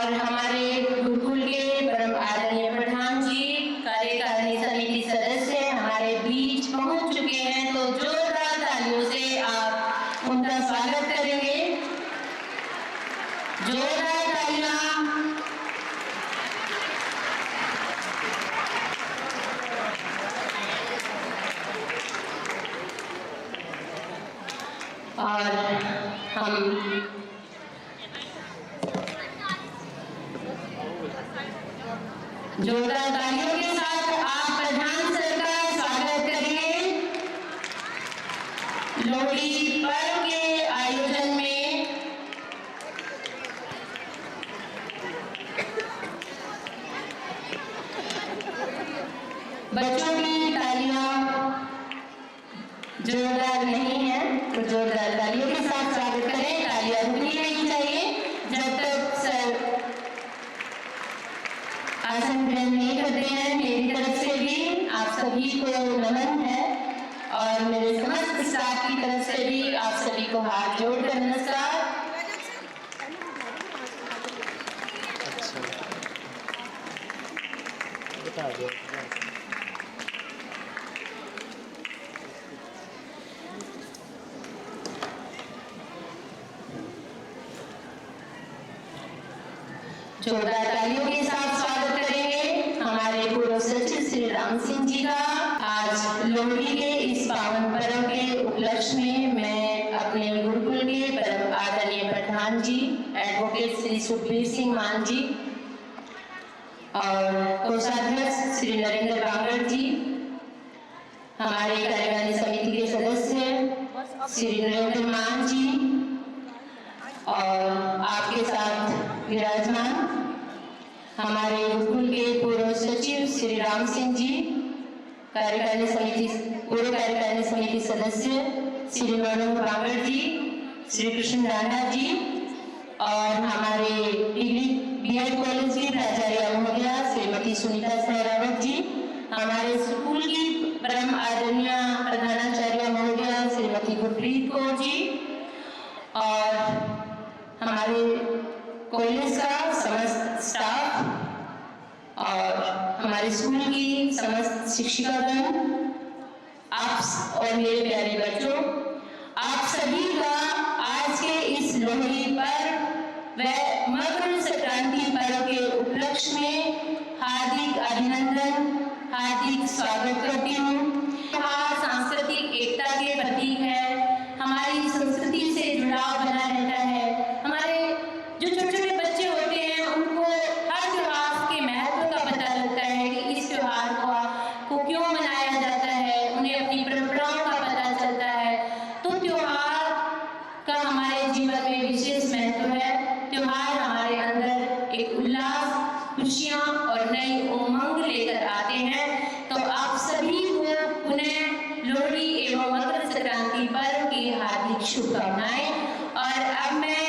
और हमारे गुरुकुल के परम आदरणीय प्रधान जी कार्यकारिणी समिति सदस्य हमारे बीच पहुंच चुके हैं, तो जोरदार तालियों से आप उनका स्वागत करेंगे। जोरदार तालियां। और हम जोरदार तालियों के साथ आप प्रधान सर का स्वागत करिए। लोहड़ी पर्व के आयोजन में बच्चों की तालियां जोरदार नहीं है, तो जोरदार तालियों के साथ स्वागत करें। तालियां रुकनी नहीं चाहिए जब तक सर आसन ग्रहण नहीं करते हैं। मेरी तरफ से भी आप सभी को नमन है और मेरे समस्त स्टाफ की तरफ से भी आप सभी को हाथ जोड़कर नमस्कार। जोरदार तालियों के साथ स्वागत करेंगे हमारे पूर्व सचिव श्री राम सिंह जी का। आज लोहड़ी के इस पावन पर्व के उपलक्ष्य में मैं अपने गुरुकुल के परम आदरणीय प्रधान जी एडवोकेट श्री सुखबीर सिंह मान जी और कोषाध्यक्ष श्री नरेंद्र बांगड़ जी, हमारे कार्यकारिणी समिति के सदस्य श्री नरेंद्र मान जी और आपके साथ विराजमान हमारे गुरुकुल के पूर्व सचिव श्री राम सिंह जी, पूर्व कार्यकारिणी समिति सदस्य श्री नरेंद्र बांगड़ जी, श्री कृष्ण राणा जी और हमारे डिग्री बीएड कॉलेज की प्राचार्य महोदया श्रीमती सुनीता सहरावत जी, हमारे स्कूल की परम आदरणीय प्रधानाचार्य महोदया श्रीमती गुरप्रीत कौर जी और हमारे कॉलेज का समस्त स्टाफ और हमारे स्कूल की समस्त शिक्षिकागण, आप और मेरे प्यारे बच्चों, आप सभी का आज के इस लोहड़ी पर्व व मकर संक्रांति पर्व के उपलक्ष्य में हार्दिक अभिनंदन, हार्दिक स्वागत करती हूँ। सांस्कृतिक एकता के प्रतीक है, हमारी संस्कृति से जुड़ाव बना रहता है। हमारे जो छोटे छोटे बच्चे होते हैं उनको हर त्योहार के महत्व का पता लगता है कि इस त्योहार को क्यों मनाया जाता है, उन्हें अपनी परंपराओं का पता चलता है। तो त्योहार का हमारे जीवन में विशेष महत्व है। त्योहार हमारे अंदर एक उल्लास, खुशियाँ और नई उमंग लेकर आते हैं। तो आप सभी को पुनः लोहड़ी एवं मकर संक्रांति पर्व की हार्दिक शुभकामनाएं। और अब मैं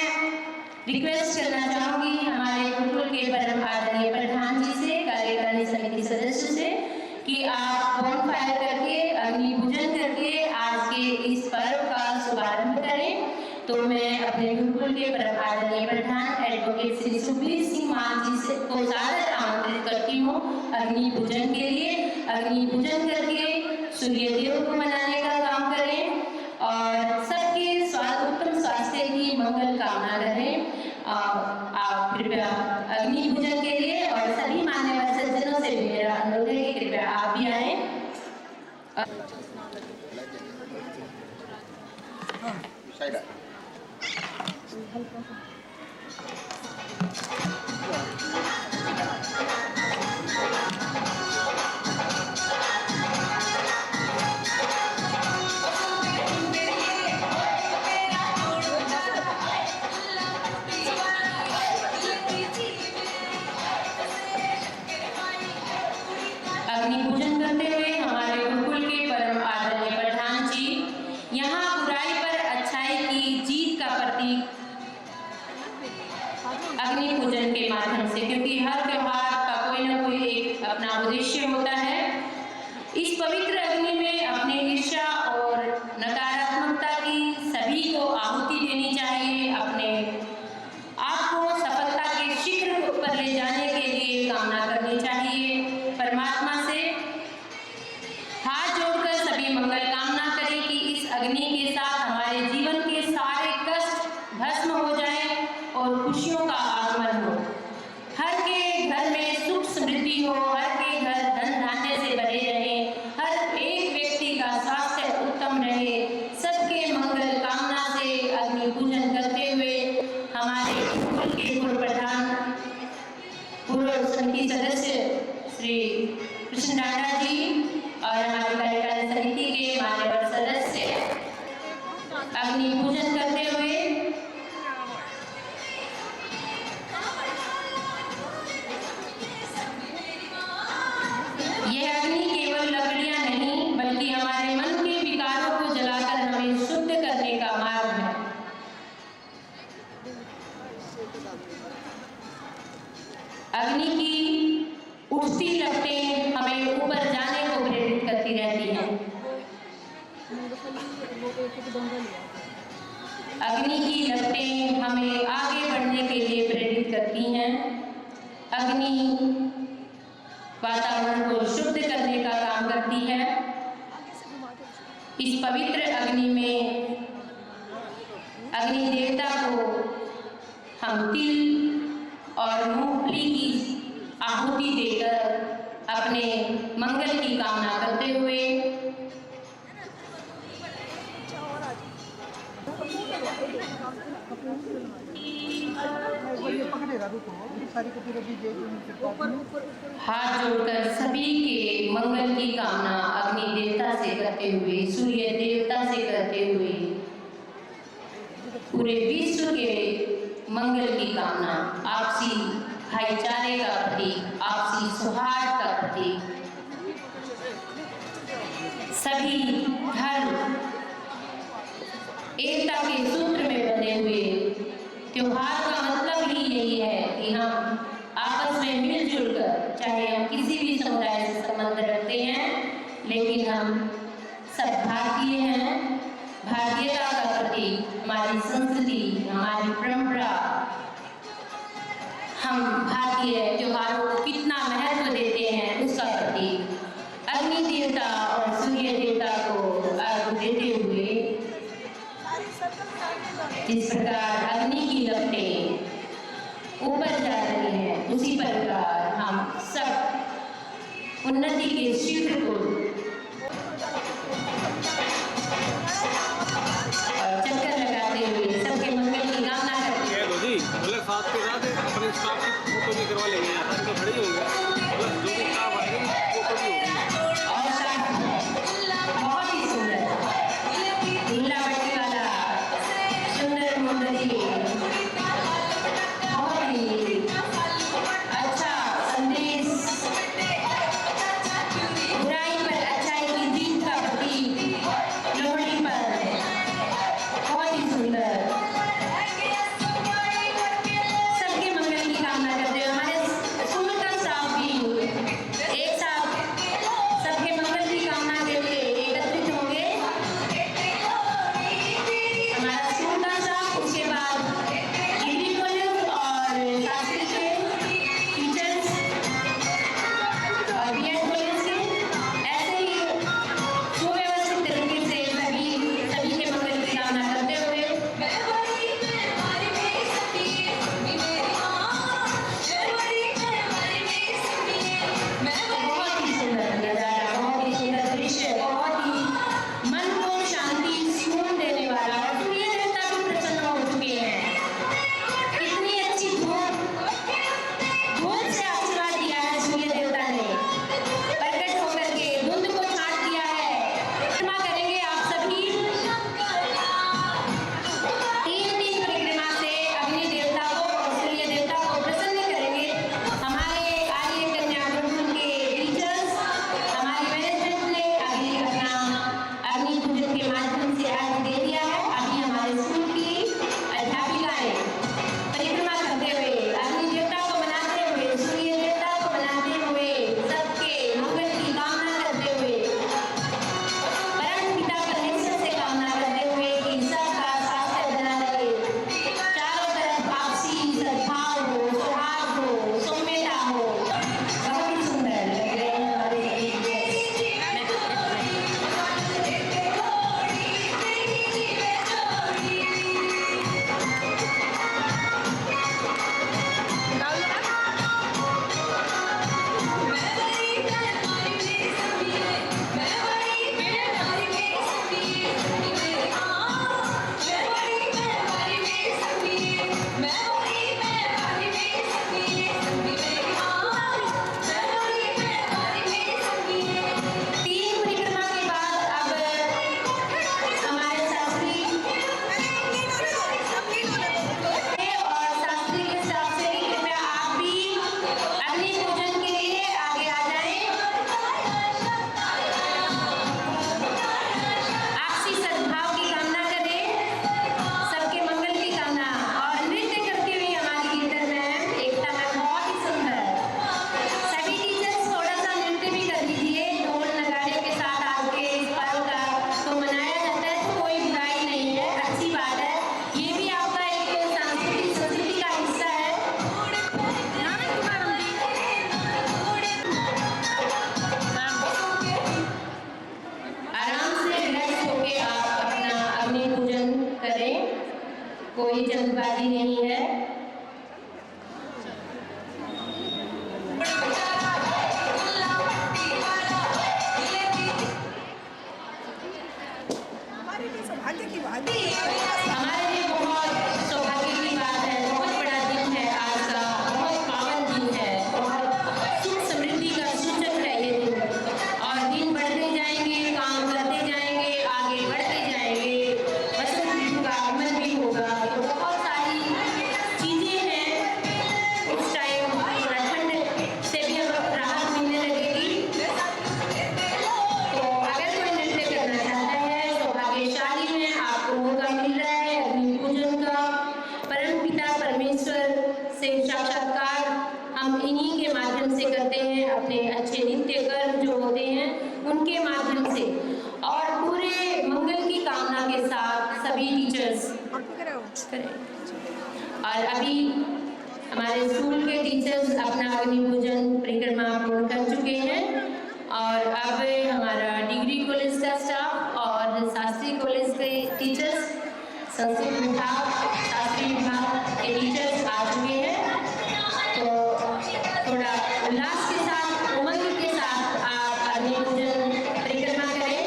रिक्वेस्ट करना चाहूंगी हमारे गुरुकुल के परम आदरणीय प्रधान जी से, कार्यकारिणी समिति सदस्य से, कि आप बोन फायर करके अग्नि पूजन करके आज के इस पर्व का शुभारंभ करें। तो मैं अपने गुरुकुल के परम आदरणीय प्रधान एडवोकेट श्री सुखबीर सिंह मान जी से को सादर आमंत्रित करती हूँ अग्नि पूजन के लिए। अग्नि पूजन करके सूर्य देव को मनाने का काम करें और सबके उत्तम स्वास्थ्य की मंगल कामना करें। आप कृपया अग्नि पूजन के लिए और सभी मान्यवर सज्जनों से मेरा अनुरोध है कि कृपया आप भी आए। अग्नि पूजन करते हुए हमारे गुरुकुल के परम आदरणीय प्रधान जी यहाँ बुराई पर अच्छाई की जीत का प्रतीक अग्नि पूजन के माध्यम से, क्योंकि हर त्योहार का कोई ना कोई एक अपना उद्देश्य होता है। इस पवित्र अग्नि में अपनी ईर्ष्या और नकारात्मकता की सभी को आहुति देनी चाहिए। अपने आप को सफलता के शिखर खुशियों का आगमन हो। हर के घर में सुख समृद्धि हो, हर के घर धन धान्य से भरे रहे, हर एक व्यक्ति का स्वास्थ्य उत्तम रहे। सबके मंगल कामना से अग्नि पूजन करते हुए हमारे स्कूल के पूर्व प्रधान, पूर्व समिति सदस्य श्री कृष्ण डांडा जी और हमारी कार्यकारी समिति के मान्यवर सदस्य अग्नि पूजन करते हुए यह अग्नि केवल लकड़ियां नहीं बल्कि हमारे मन के विकारों को जलाकर हमें शुद्ध करने का मार्ग है। अग्नि की उठती लपटें हमें ऊपर जाने को प्रेरित करती रहती हैं। अग्नि की लपटें हमें आगे बढ़ने के लिए प्रेरित करती हैं। अग्नि वातावरण को शुद्ध करने का काम करती है। इस पवित्र अग्नि में अग्नि देवता को हम तिल और मूंगफली की आहुति देकर अपने मंगल की कामना करते हुए हाथ जोड़कर सभी के मंगल की कामना अग्नि देवता से करते हुए, सूर्य देवता से करते हुए, पूरे विश्व के मंगल की कामना, आपसी भाईचारे का प्रतीक, आपसी सौहार्द का प्रतीक, सभी धर्म एकता के सूत्र में बंधे हुए। त्योहार का मतलब ही यही है कि हम आपस में मिलजुल कर, चाहे हम किसी भी समुदाय से संबंध रखते हैं, लेकिन हम सब भारतीय हैं। भारतीयता का प्रतीक हमारी संस्कृति, हमारी परंपरा, हम भारतीय त्योहारों को कितना महत्व देते हैं उसका प्रतीक। अग्नि देवता और सूर्य देवता को अर्घ देते हुए जिस प्रकार अग्नि की लपटें ऊपर जा रही हैं, उसी प्रकार हम सब उन्नति के शिखर को चक्कर लगाते हुए सबके मंगल की कामना करते हैं। साथ के साथ अपने स्टाफ की फोटो भी करवा लेंगे, यहाँ तो खड़े होंगे, जो भी स्टाफ आएगा फोटो भी होगी। और साथ बहुत ही सुंदर नीला बट्टी वाला सुंदर मूर्ति, बहुत ही अच्छा संदेश, बुराई पर अच्छाई की जीत का प्रतीक लोहड़ी पर, बहुत ही सुंदर। सबके मंगल की कामना करते हुए हमारे स्कूल का स्टाफ भी एक साथ सबके मंगल की कामना के लिए एकत्रित होंगे। हमारा स्कूल का स्टाफ, उसके बाद आदि नहीं है। हमारे लिए बहुत सौभाग्य की बात है, बहुत बड़ा दिन है आज का, बहुत पावन दिन है, बहुत सुख समृद्धि का सूचक है ये दिन। और दिन बढ़ते जाएंगे, काम करते जाएंगे, आगे बढ़ते जाएंगे, बसंत ऋतु का आगमन भी होगा। तो बहुत सारी चीजें हैं, उस टाइम थोड़ा ठंड से भी अब राहत मिलने लगेगी। तो अगर कोई नृत्य करना चाहता है तो भाग्यशाली में आपको मौका मिल रहा है अग्नि पूजन का। परमपिता परमेश्वर से साक्षात्कार हम इन्हीं के माध्यम से करते हैं, अपने अच्छे नित्य कर्म जो होते हैं उनके माध्यम से, और पूरे मंगल की कामना के साथ सभी टीचर्स करें। और अभी हमारे स्कूल के टीचर्स अपना अग्नि पूजन परिक्रमा पूर्ण कर चुके हैं, और अब हमारा डिग्री कॉलेज का स्टाफ और शास्त्री कॉलेज के टीचर्स, संस्कृत विभाग, शास्त्री विभाग के टीचर्स आ चुके हैं। तो थोड़ा उल्लास के साथ, उमंग के साथ आप अग्नि पूजन परिक्रमा करें।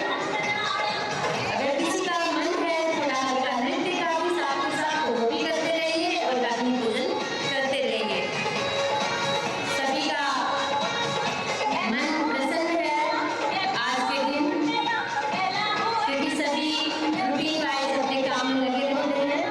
अगर किसी का मन है थोड़ा हल्का नृत्य का भी साथ के साथ वो भी करते रहिए और अग्नि पूजन करते रहिए। सभी का मन प्रसन्न है आज के दिन, क्योंकि सभी रूटीन वाइज अपने काम में लगे रहते हैं।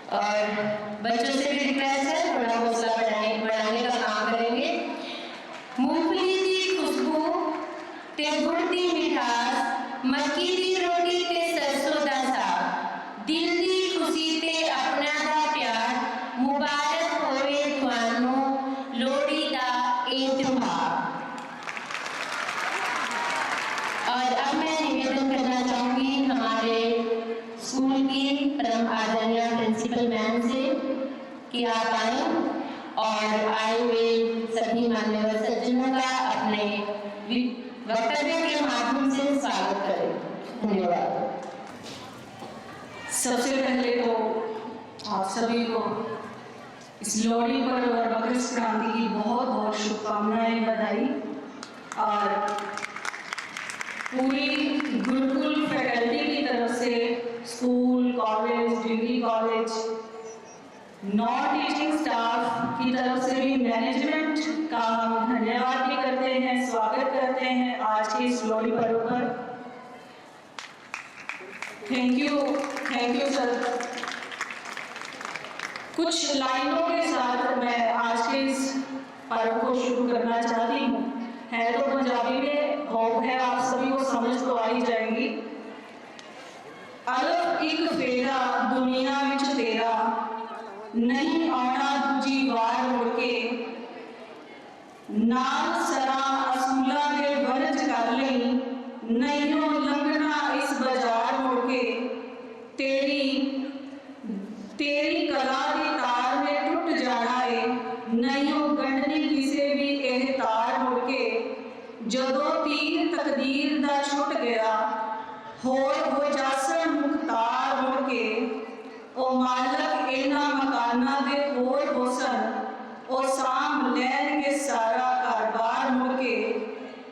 और बच्चों से भी रिक्वेस्ट है थोड़ा हौसला बढ़ाने का काम करेंगे। मूंगफली की खुशबू ते गुड़ दी मिठास, मक्की दी रोटी ते सरसों दा साग, दिल दी खुशी ते अपना दा प्यार, मुबारक होवे तुहानू लोहड़ी दा ए त्योहार। और अब मैं निवेदन करना चाहूंगी हमारे स्कूल की परम आदरणीय प्रिंसिपल मैम से कि आप आए और आए हुए सभी मान्यवर सज्जनों का अपने वक्तव्य के माध्यम से स्वागत करें। धन्यवाद। सबसे पहले तो आप सभी को इस लोहड़ी पर्व और मकर संक्रांति की बहुत बहुत शुभकामनाएं, बधाई। और पूरी गुरुकुल फैकल्टी की तरफ से school, college, degree college, non teaching staff की तरफ से भी मैनेजमेंट का हम धन्यवाद भी करते हैं, स्वागत करते हैं आज के इस लोहड़ी पर्व पर। Thank you sir. कुछ लाइनों के साथ मैं आज के इस पर्व को शुरू करना चाहती हूँ। है तो पंजाबी में, होप है आप सभी को समझ तो आ ही जाएंगी। अलग एक फेरा दुनिया विच तेरा, नहीं आना दूजी वार मुड़ के, नाल सरा असूला के वरज कर लई, नहीं हो लंघना इस बाजार मुड़ के, तेरी कला दी तार में टुट जाना है, नहीं हो गंढनी किसे भी एह तार मुड़ के, जदों तीर तकदीर दा छुट गया, होर हो जासन मुख्तार मुड़ के, ओ मालक इन्हां मकाना दे होर होसन, ओ साम लैणगे सारा कारबार मुड़ के,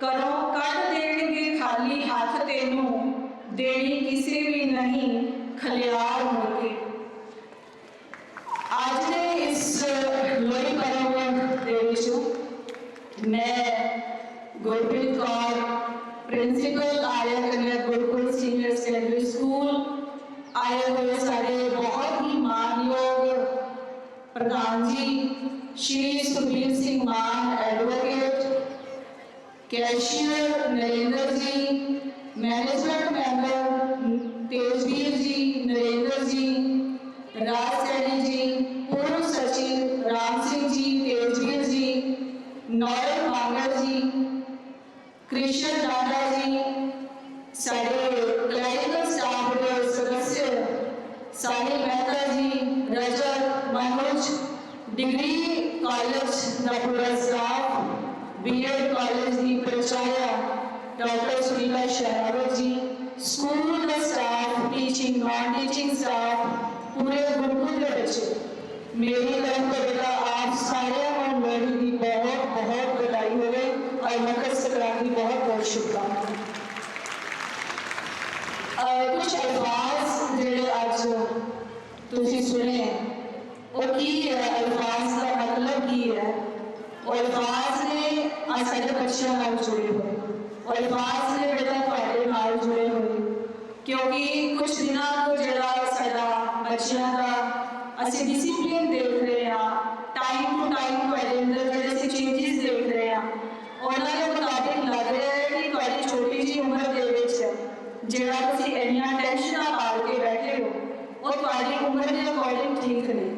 घरों कढ देणगे खाली हथ तेनू, देनी किसे भी नहीं खलियार मुड़ के। आज ने इस लोहड़ी पर्व दे विच मैं गुरप्रीत कौर, प्रिंसिपल आर्या कन्या गुरुकुल सीनियर सेकेंडरी स्कूल, आए हुए सारे बहुत ही मानयोग प्रधान जी श्री सुखबीर सिंह मान एडवोकेट, कैशियर नरेंद्र जी, मैनेजमेंट मेंबर तेजवीर जी, नरेंद्र जी, राज सैनी जी, पूर्व सचिव राम सिंह जी, तेजवीर जी, नौरव मांगर जी, कृष्ण दादा जी, सारे क्लरिकल स्टाफ के सदस्य साहिल मेहता जी, रजत, मनोज, डिग्री कॉलेज का पूरा स्टाफ, बीएड कॉलेज की प्राचार्य डॉक्टर सुनीता शेरावत जी, स्कूल का staff, teaching non teaching staff, पूरे गुरुकुल के बच्चे, मेरी तरफ से बेटा आप सारे और लोहड़ी की बहुत बहुत बधाई हो और मकर संक्रांति बहुत बहुत शुभकामनाएं। कुछ अल्फाज जेडे आज तुसी सुने और की है, अल्फाज का मतलब की है, और अल्फाज ने आज सारे बच्चों नाल जुड़े हुए, और अल्फाज ने बेटा ਤੁਹਾਡੇ नाल जुड़े हुए, क्योंकि कुछ दिनों तो जेड़ा साडा बच्चों का ਅਸੀਂ डिसिप्लिन देख रहे हैं, टाइम टू टाइम ਤੁਹਾਡੇ अंदर ਜਿਹੜੇ ਅਸੀਂ चेंजेस देख रहे हैं, ਉਹਨਾਂ ਦੇ ਮੁਤਾਬਿਕ ਲੱਗ ਰਿਹਾ ਹੈ ਕਿ ਤੁਹਾਡੀ ਛੋਟੀ ਜਿਹੀ ਉਮਰ ਦੇ ਵਿੱਚ ਜਿਹੜਾ ਤੁਸੀਂ ਇੰਨੀਆਂ ਟੈਨਸ਼ਨਾਂ ਪਾਲ ਕੇ ਬੈਠੇ ਹੋ ਉਹ ਤੁਹਾਡੀ ਉਮਰ ਦੇ ਅਕੋਰਡਿੰਗ ਠੀਕ ਨਹੀਂ।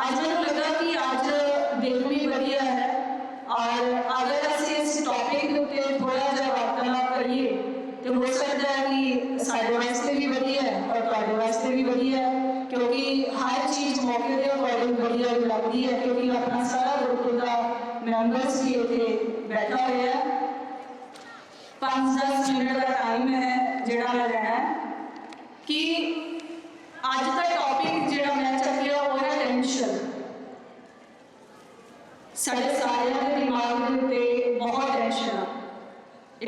ਅੱਜ ਮੈਨੂੰ ਲੱਗਾ ਕਿ ਅੱਜ ਦਿਨ ਵੀ ਵਧੀਆ ਹੈ, और अगर ਅਸੀਂ इस टॉपिक के ਉੱਤੇ थोड़ा ਜਿਹਾ वार्तालाप करिए तो हो सकता है कि ਸਾਡੇ ਵਾਸਤੇ भी ਵਧੀਆ है और ਤੁਹਾਡੇ ਵਾਸਤੇ भी ਵਧੀਆ है, क्योंकि हर चीज़ मौके के अकॉर्डिंग बढ़िया लगती है, क्योंकि अपना सारा गुरुकुल का मैंबर्स भी इतने बैठा हुआ है। 5-10 मिनट का टाइम है जोड़ा मैं लेना है कि अज का टॉपिक जो मैं चलिया वो है टेंशन। साढ़े सारे के दिमाग के उत्ते बहुत टेंशन है,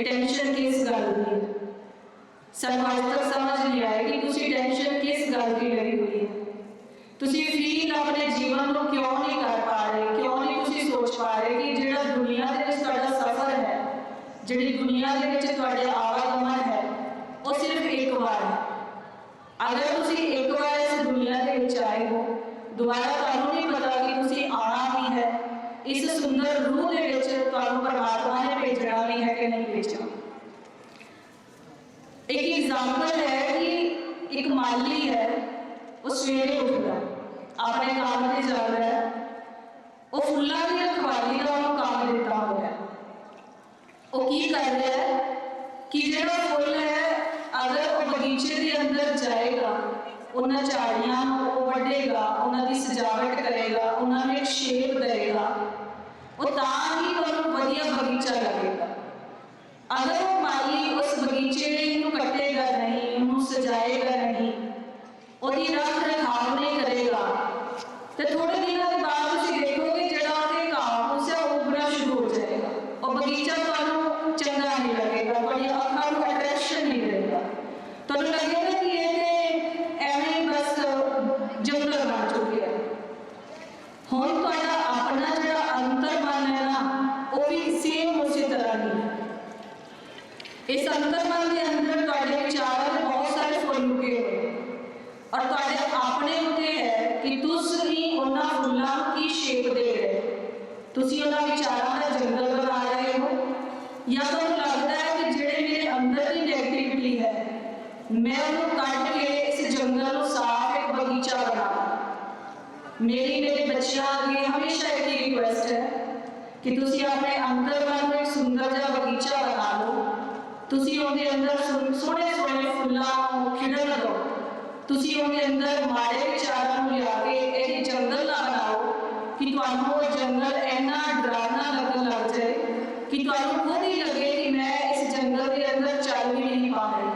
टेंशन किस गल की है सानू अज तक समझ नहीं आया कि तुसी टेंशन किस गल की लगी हुई है, तुसी फील अपने जीवन को क्यों नहीं कर पा रहे, क्यों नहीं तुसी सोच पा रहे कि जिहड़ा दुनिया दे विच तुहाडा सफर है, जिहड़ी दुनिया दे विच तुहाडे आवागमन है वो सिर्फ एक बार है। अगर तुसी एक बार इस दुनिया के विच आए हो दोबारा तुहानू नहीं पता कि तुसी आना भी है, इस सुंदर रूह दे विच तुहानू परमात्मा ने भेजना भी है कि नहीं भेजना। एक एग्जाम्पल है कि एक माली है, वो सवेरे उठदा अपने काम ते जांदा है, वो फुल्लां दी रखवाली दा उहनूं काम दिता होया है। वो की कर रहा है कि जिहड़ा फुल है अगर वो बगीचे के अंदर जाएगा, उन्हें झाड़ियां वो वढेगा, उन्होंने सजावट करेगा, उन्होंने एक शेप देगा, वो तां ही तुहानूं वधिया बगीचा लगेगा। अगर वो माली उस बगीचे नूं कटेगा नहीं, उन्होंने सजाएगा नहीं, उसकी रख रखाव नहीं करेगा, तो थोड़े दिनों के बाद तुसीं देखोगे जिहड़ा उहदे घाह फूस है उगना शुरू हो जाएगा, और बगीचा तुहानूं चंगा नहीं लगेगा, तुहाडी अखां नूं अट्रैक्शन नहीं देगा, तुहानूं लगेगा कि ये एवें बस जंगल बन चुके हैं। हुण तुहाडा अपना जिहड़ा अंतर मन है ना, वो भी सेम उसी तरह ही है। इस अंतर मन के अंदर तुहाडे विचारां दे बहुत सारे फुल उगे हुए हैं, और तुहाडे अपने उत्ते है कि तुसीं उन्हां फुल्लां की शेप दे रहे हो, तुसीं उन्हां विचारां दा जंगल बना रहे हो, या तुहानूं लगदा है कि जिहड़े मेरे अंदर की नेगेटिविटी है मैं उन्हें कट के इस जंगल को साफ एक बगीचा बनाऊं। मेरे बच्चों अगे हमेशा एक ही रिक्वेस्ट है कि तुसी अपने अंदर मन में एक सुंदर सा बगीचा बना लो, तुसी उहदे अंदर सोहणे सोहणे फुल्लां खिड़न दो, तुसी उहदे अंदर माड़े विचारां नूं लिया के एक जंगल ना बनाओ कि तुहानूं वो जंगल इन्ना डरावना लगन लग जाए कि तुहानूं खुद ही लगे कि मैं इस जंगल के अंदर चल भी नहीं पा रही।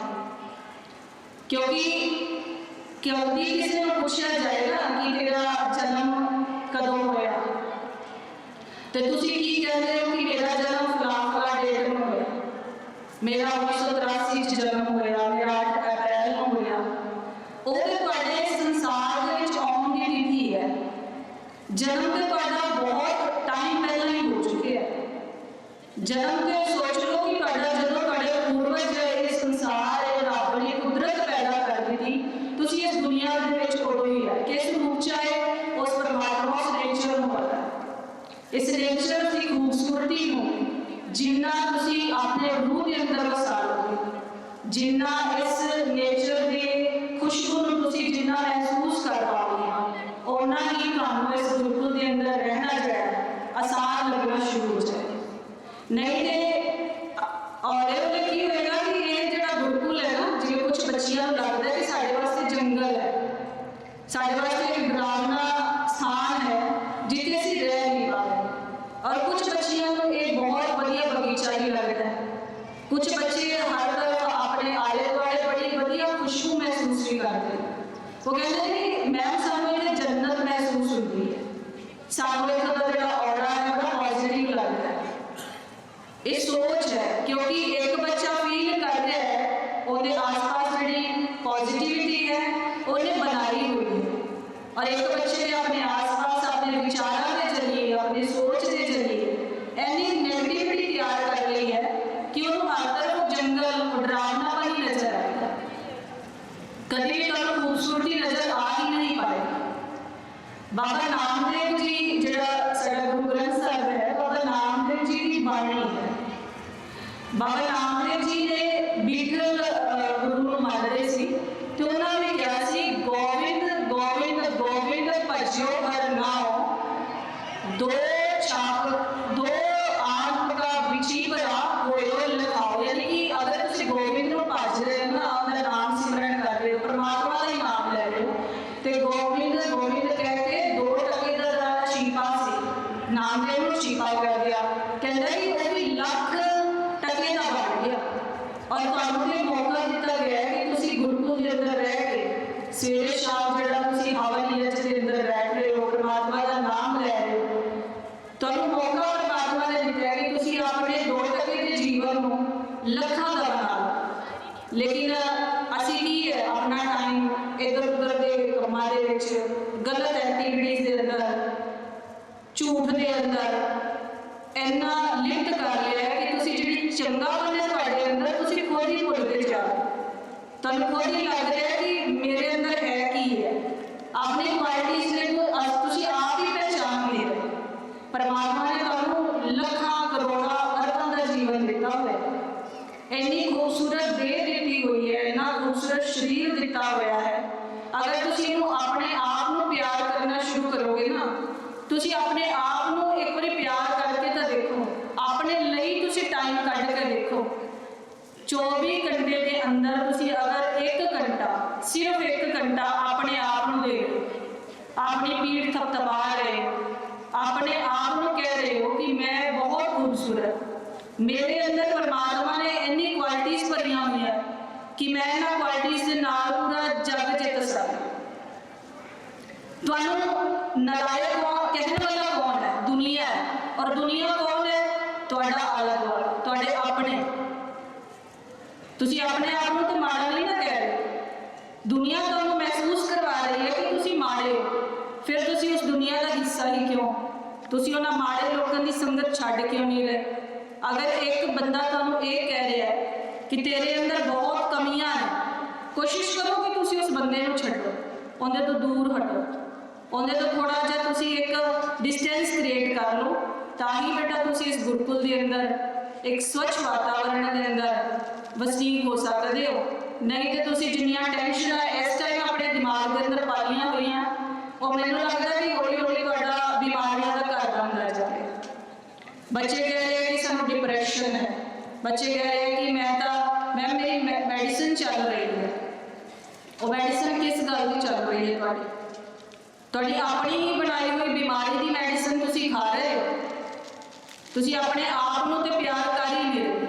क्योंकि किसी को पूछा जाएगा कि तेरा जन्म कदों होया, तो तुसी की कहते हो कि मेरा जन्म फलां डेट में होया, मेरा 1983 च जन्म होया, मेरा 8 अप्रैल में होया। वो तो तुहाडे संसार दे विच आउण दी तिथि है, जन्म तो तुहाडा बहुत टाइम पहले ही हो चुके हैं। जन्म तो सोच लो कि तुहाडा जदों तुहाडे पूर्वज इस संसार रब ने कुदरत पैदा कर दी थी, तुसी इस दुनिया दे विच उदों ही है, किस रूप च आए उस परमात्मा उस नेचर नूं पता है। इस नेचर की खूबसूरती नूं जिन्ना तुसी अपने रूह के अंदर वसा लोगे, जिन्ना इस नेचर की खुशबू नूं तुसी जिन्ना महसूस कर पाओगे, उन्ना ही तुहानूं इस गुरुकुल के अंदर रहना जो आसान लगना शुरू हो जाए। नहीं तो और ये की होएगा कि ये जिहड़ा गुरुकुल है ना, जिवें कुछ बच्चियां नूं लगदा है कि साडे वास्ते जंगल है, साडे वास्ते एक डरावना स्थान है जिथे असीं रह नहीं पा रहे, और कुछ बच्चियां नूं ये बहुत बढ़िया बगीचा ही लगता है। कुछ बच्चे हर तरफ अपने आले दुआले बड़ी बढ़िया खुशबू महसूस भी करते हैं, वो कहते हैं कि मैम सानूं इत्थे जन्नत महसूस होती है, सानूं इत्थों दा जिहड़ा ऑरा है बड़ा पॉजिटिव लगता है। ये सोच है, क्योंकि एक बच्चा फील कर रहा है उसके आसपास जी पॉजिटिविटी है उन्हें बनाई हुई है, और एक बच्चे ने अपने आसपास अपने विचारों के जरिए अपनी सोच के जरिए ऐसी नेगेटिविटी तैयार कर ली है कि उन्होंने हर तरफ जंगल डरावना ही नजर आएगा, कभी भी तुहानूं खूबसूरती नजर आ ही नहीं पाएगी। बाबा नामदेव जी जिहड़ा साडा गुरु ग्रंथ साहिब है, बाबा नामदेव जी की बाणी है। बाबा नामदेव जी ने बीठल गुरु नूं मनदे सी, ते उन्हां ने कहा सी गोविंद गोविंद गोविंद भजियो हर नाम, दो आंख का बिची बरा होयो लिखाओ। यानी कि अगर तुसीं गोविंद नूं भज रहे हो ना, उहदा नाम सिमरन कर रहे हो, परमात्मा का ही नाम ले रहे हो, ते गोविंद गोविंद कह के 2 टके दा शीपा सी नामदेव नूं शीपा कर दिया, कहंदा कि वो भी लख टके दा बन गया। और तुहानूं ये मौका दिता गया है कि तुसीं गुरुकुल के अंदर रह के सवेरे शाम जिहड़ा तुसीं हवा नीरज के अंदर बैठ रहे हो, परमात्मा का नाम ले रहे हो, तुहानूं मौका परमात्मा ने दिता है कि तुसीं अपने 2 टके के जीवन नूं लखां दा बना लो। लेकिन असीं की है अपना टाइम इधर उधर के कम्मां दे विच, गलत एक्टिविटीज़ के अंदर, झूठ के अंदर इन्ना लिंक कर लिया है कि तुसीं जिहड़ी चंगा बनना तुहाडे अंदर तुसीं खुद ही भुलदे जा रहे हो। ਤੁਹਾਨੂੰ ਖੁਦ ਹੀ ਲੱਗ ਰਿਹਾ ਕਿ ਮੇਰੇ ਅੰਦਰ ਹੈ ਕੀ ਹੈ। ਆਪਣੀ ਕੁਆਲਿਟੀਜ਼ ਨੂੰ ਤੁਸੀਂ ਆਪ ਹੀ ਪਹਿਚਾਨ ਲਿਆ। ਪਰਮਾਤਮਾ ਨੇ ਤੁਹਾਨੂੰ ਲੱਖਾਂ ਕਰੋੜਾਂ ਅਰਬਾਂ ਦਾ ਜੀਵਨ ਦਿੱਤਾ ਹੋਇਆ ਹੈ। ਇੰਨੀ ਖੂਬਸੂਰਤ ਦੇਹ ਦਿੱਤੀ ਹੋਈ ਹੈ, ਇੰਨਾ ਖੂਬਸੂਰਤ ਸਰੀਰ ਦਿੱਤਾ ਹੋਇਆ ਹੈ। ਅਗਰ ਤੁਸੀਂ ਇਹਨੂੰ ਆਪਣੇ ਆਪ ਨੂੰ ਪਿਆਰ ਕਰਨਾ ਸ਼ੁਰੂ ਕਰੋਗੇ ਨਾ, ਤੁਸੀਂ ਆਪਣੇ ਆਪ ਨੂੰ ਇੱਕ ਵਾਰੀ ਪਿਆਰ ਕਰਕੇ ਤਾਂ ਦੇਖੋ, ਆਪਣੇ ਲਈ ਤੁਸੀਂ ਟਾਈਮ ਕੱਢ ਕੇ ਦੇਖੋ। 24 ਘੰਟੇ ਦੇ ਅੰਦਰ ਤੁਸੀਂ ਅਗਰ 1 ਘੰਟਾ, ਸਿਰਫ 1 ਘੰਟਾ ਆਪਣੇ ਆਪ ਨੂੰ ਦੇ ਦਿਓ, ਆਪਣੀ ਪੀਠ ਥਪਥਪਾ ਰਹੇ, ਆਪਣੇ ਆਪ ਨੂੰ ਕਹਿ ਰਹੇ ਹੋ ਕਿ ਮੈਂ ਬਹੁਤ ਖੂਬਸੂਰਤ, ਮੇਰੇ ਅੰਦਰ ਪਰਮਾਤਮਾ ਨੇ ਇੰਨੀ ਕੁਆਲਿਟੀਜ਼ ਭਰੀਆਂ ਹੋਈਆਂ ਕਿ ਮੈਂ ਇਹਨਾਂ ਕੁਆਲਿਟੀਜ਼ ਦੇ ਨਾਲ ਪੂਰਾ ਜੱਗ ਜਿੱਤ ਸਕਦਾ। ਤੁਹਾਨੂੰ ਨਾਲਾਇਕ ਕਹਿਣ ਵਾਲਾ ਕੌਣ ਹੈ? ਦੁਨੀਆ ਹੈ। ਔਰ ਦੁਨੀਆ ਕੌਣ ਹੈ? ਤੁਹਾਡਾ ਆਲਾ ਦੁਆਲਾ, ਤੁਹਾਡੇ ਆਪਣੇ। ਤੁਸੀਂ ਆਪਣੇ ਆਪ ਨੂੰ ਤਾਂ ਮਾੜਾ ਨਹੀਂ ਨਾ ਕਹਿ ਰਹੇ। ਦੁਨੀਆ ਤੁਹਾਨੂੰ ਮਹਿਸੂਸ ਕਰਵਾ ਰਹੀ ਹੈ ਕਿ ਤੁਸੀਂ ਮਾੜੇ ਹੋ। ਫਿਰ ਤੁਸੀਂ ਉਸ ਦੁਨੀਆ ਦਾ ਹਿੱਸਾ ਹੀ ਕਿਉਂ? ਤੁਸੀਂ ਉਹਨਾਂ ਮਾੜੇ ਲੋਕਾਂ ਦੀ ਸੰਗਤ ਛੱਡ ਕਿਉਂ ਨਹੀਂ ਰਹੇ? ਅਗਰ ਇੱਕ ਬੰਦਾ ਤੁਹਾਨੂੰ ਇਹ ਕਹਿ ਰਿਹਾ ਹੈ ਕਿ ਤੇਰੇ ਅੰਦਰ ਬਹੁਤ ਕਮੀਆਂ ਨੇ, ਕੋਸ਼ਿਸ਼ ਕਰੋ ਕਿ ਤੁਸੀਂ ਉਸ ਬੰਦੇ ਨੂੰ ਛੱਡੋ, ਉਹਦੇ ਤੋਂ ਦੂਰ ਹਟੋ, ਉਹਦੇ ਤੋਂ ਥੋੜਾ ਜਿਹਾ ਤੁਸੀਂ ਇੱਕ ਡਿਸਟੈਂਸ ਕ੍ਰੀਏਟ ਕਰ ਲਓ। ਤਾਂ ਹੀ ਬੇਟਾ ਤੁਸੀਂ ਇਸ ਗੁਰਕੁਲ ਦੇ ਅੰਦਰ ਇੱਕ ਸਵੱਛ ਵਾਤਾਵਰਣ ਦੇ ਅੰਦਰ ਵਸਨੀਕ ਹੋ ਸਕਦੇ ਹੋ। ਨਹੀਂ ਤੇ ਤੁਸੀਂ ਜਿੰਨੀਆਂ ਟੈਨਸ਼ਨਾਂ ਇਸ ਟਾਈਮ ਆਪਣੇ ਦਿਮਾਗ ਦੇ ਅੰਦਰ ਪਾਲੀਆਂ ਹੋਈਆਂ, ਉਹ ਮੈਨੂੰ ਲੱਗਦਾ ਕਿ ਹੌਲੀ ਹੌਲੀ ਤੁਹਾਡਾ ਬਿਮਾਰੀਆਂ ਦਾ ਘਰ ਬਣਦਾ ਜਾ ਰਿਹਾ। ਬੱਚੇ ਕਹਿ ਰਹੇ ਕਿ ਸਾਨੂੰ ਡਿਪਰੈਸ਼ਨ ਹੈ, ਬੱਚੇ ਕਹਿ ਰਹੇ ਕਿ ਮੈਮ ਮੇਰੀ ਮੈਡੀਸਿਨ ਚੱਲ ਰਹੀ ਹੈ। ਉਹ ਮੈਡੀਸਿਨ ਕਿਸ ਗੱਲ ਦੀ ਚੱਲ ਰਹੀ ਹੈ? ਤੁਹਾਡੀ ਆਪਣੀ ਹੀ ਬਣਾਈ ਹੋਈ ਬਿਮਾਰੀ ਦੀ ਮੈਡੀਸਿਨ ਤੁਸੀਂ ਖਾ ਰਹੇ ਹੋ। ਤੁਸੀਂ ਆਪਣੇ ਆਪ ਨੂੰ ਤੇ ਪਿਆਰ ਕਰ ਹੀ ਨਹੀਂ ਰਹੇ।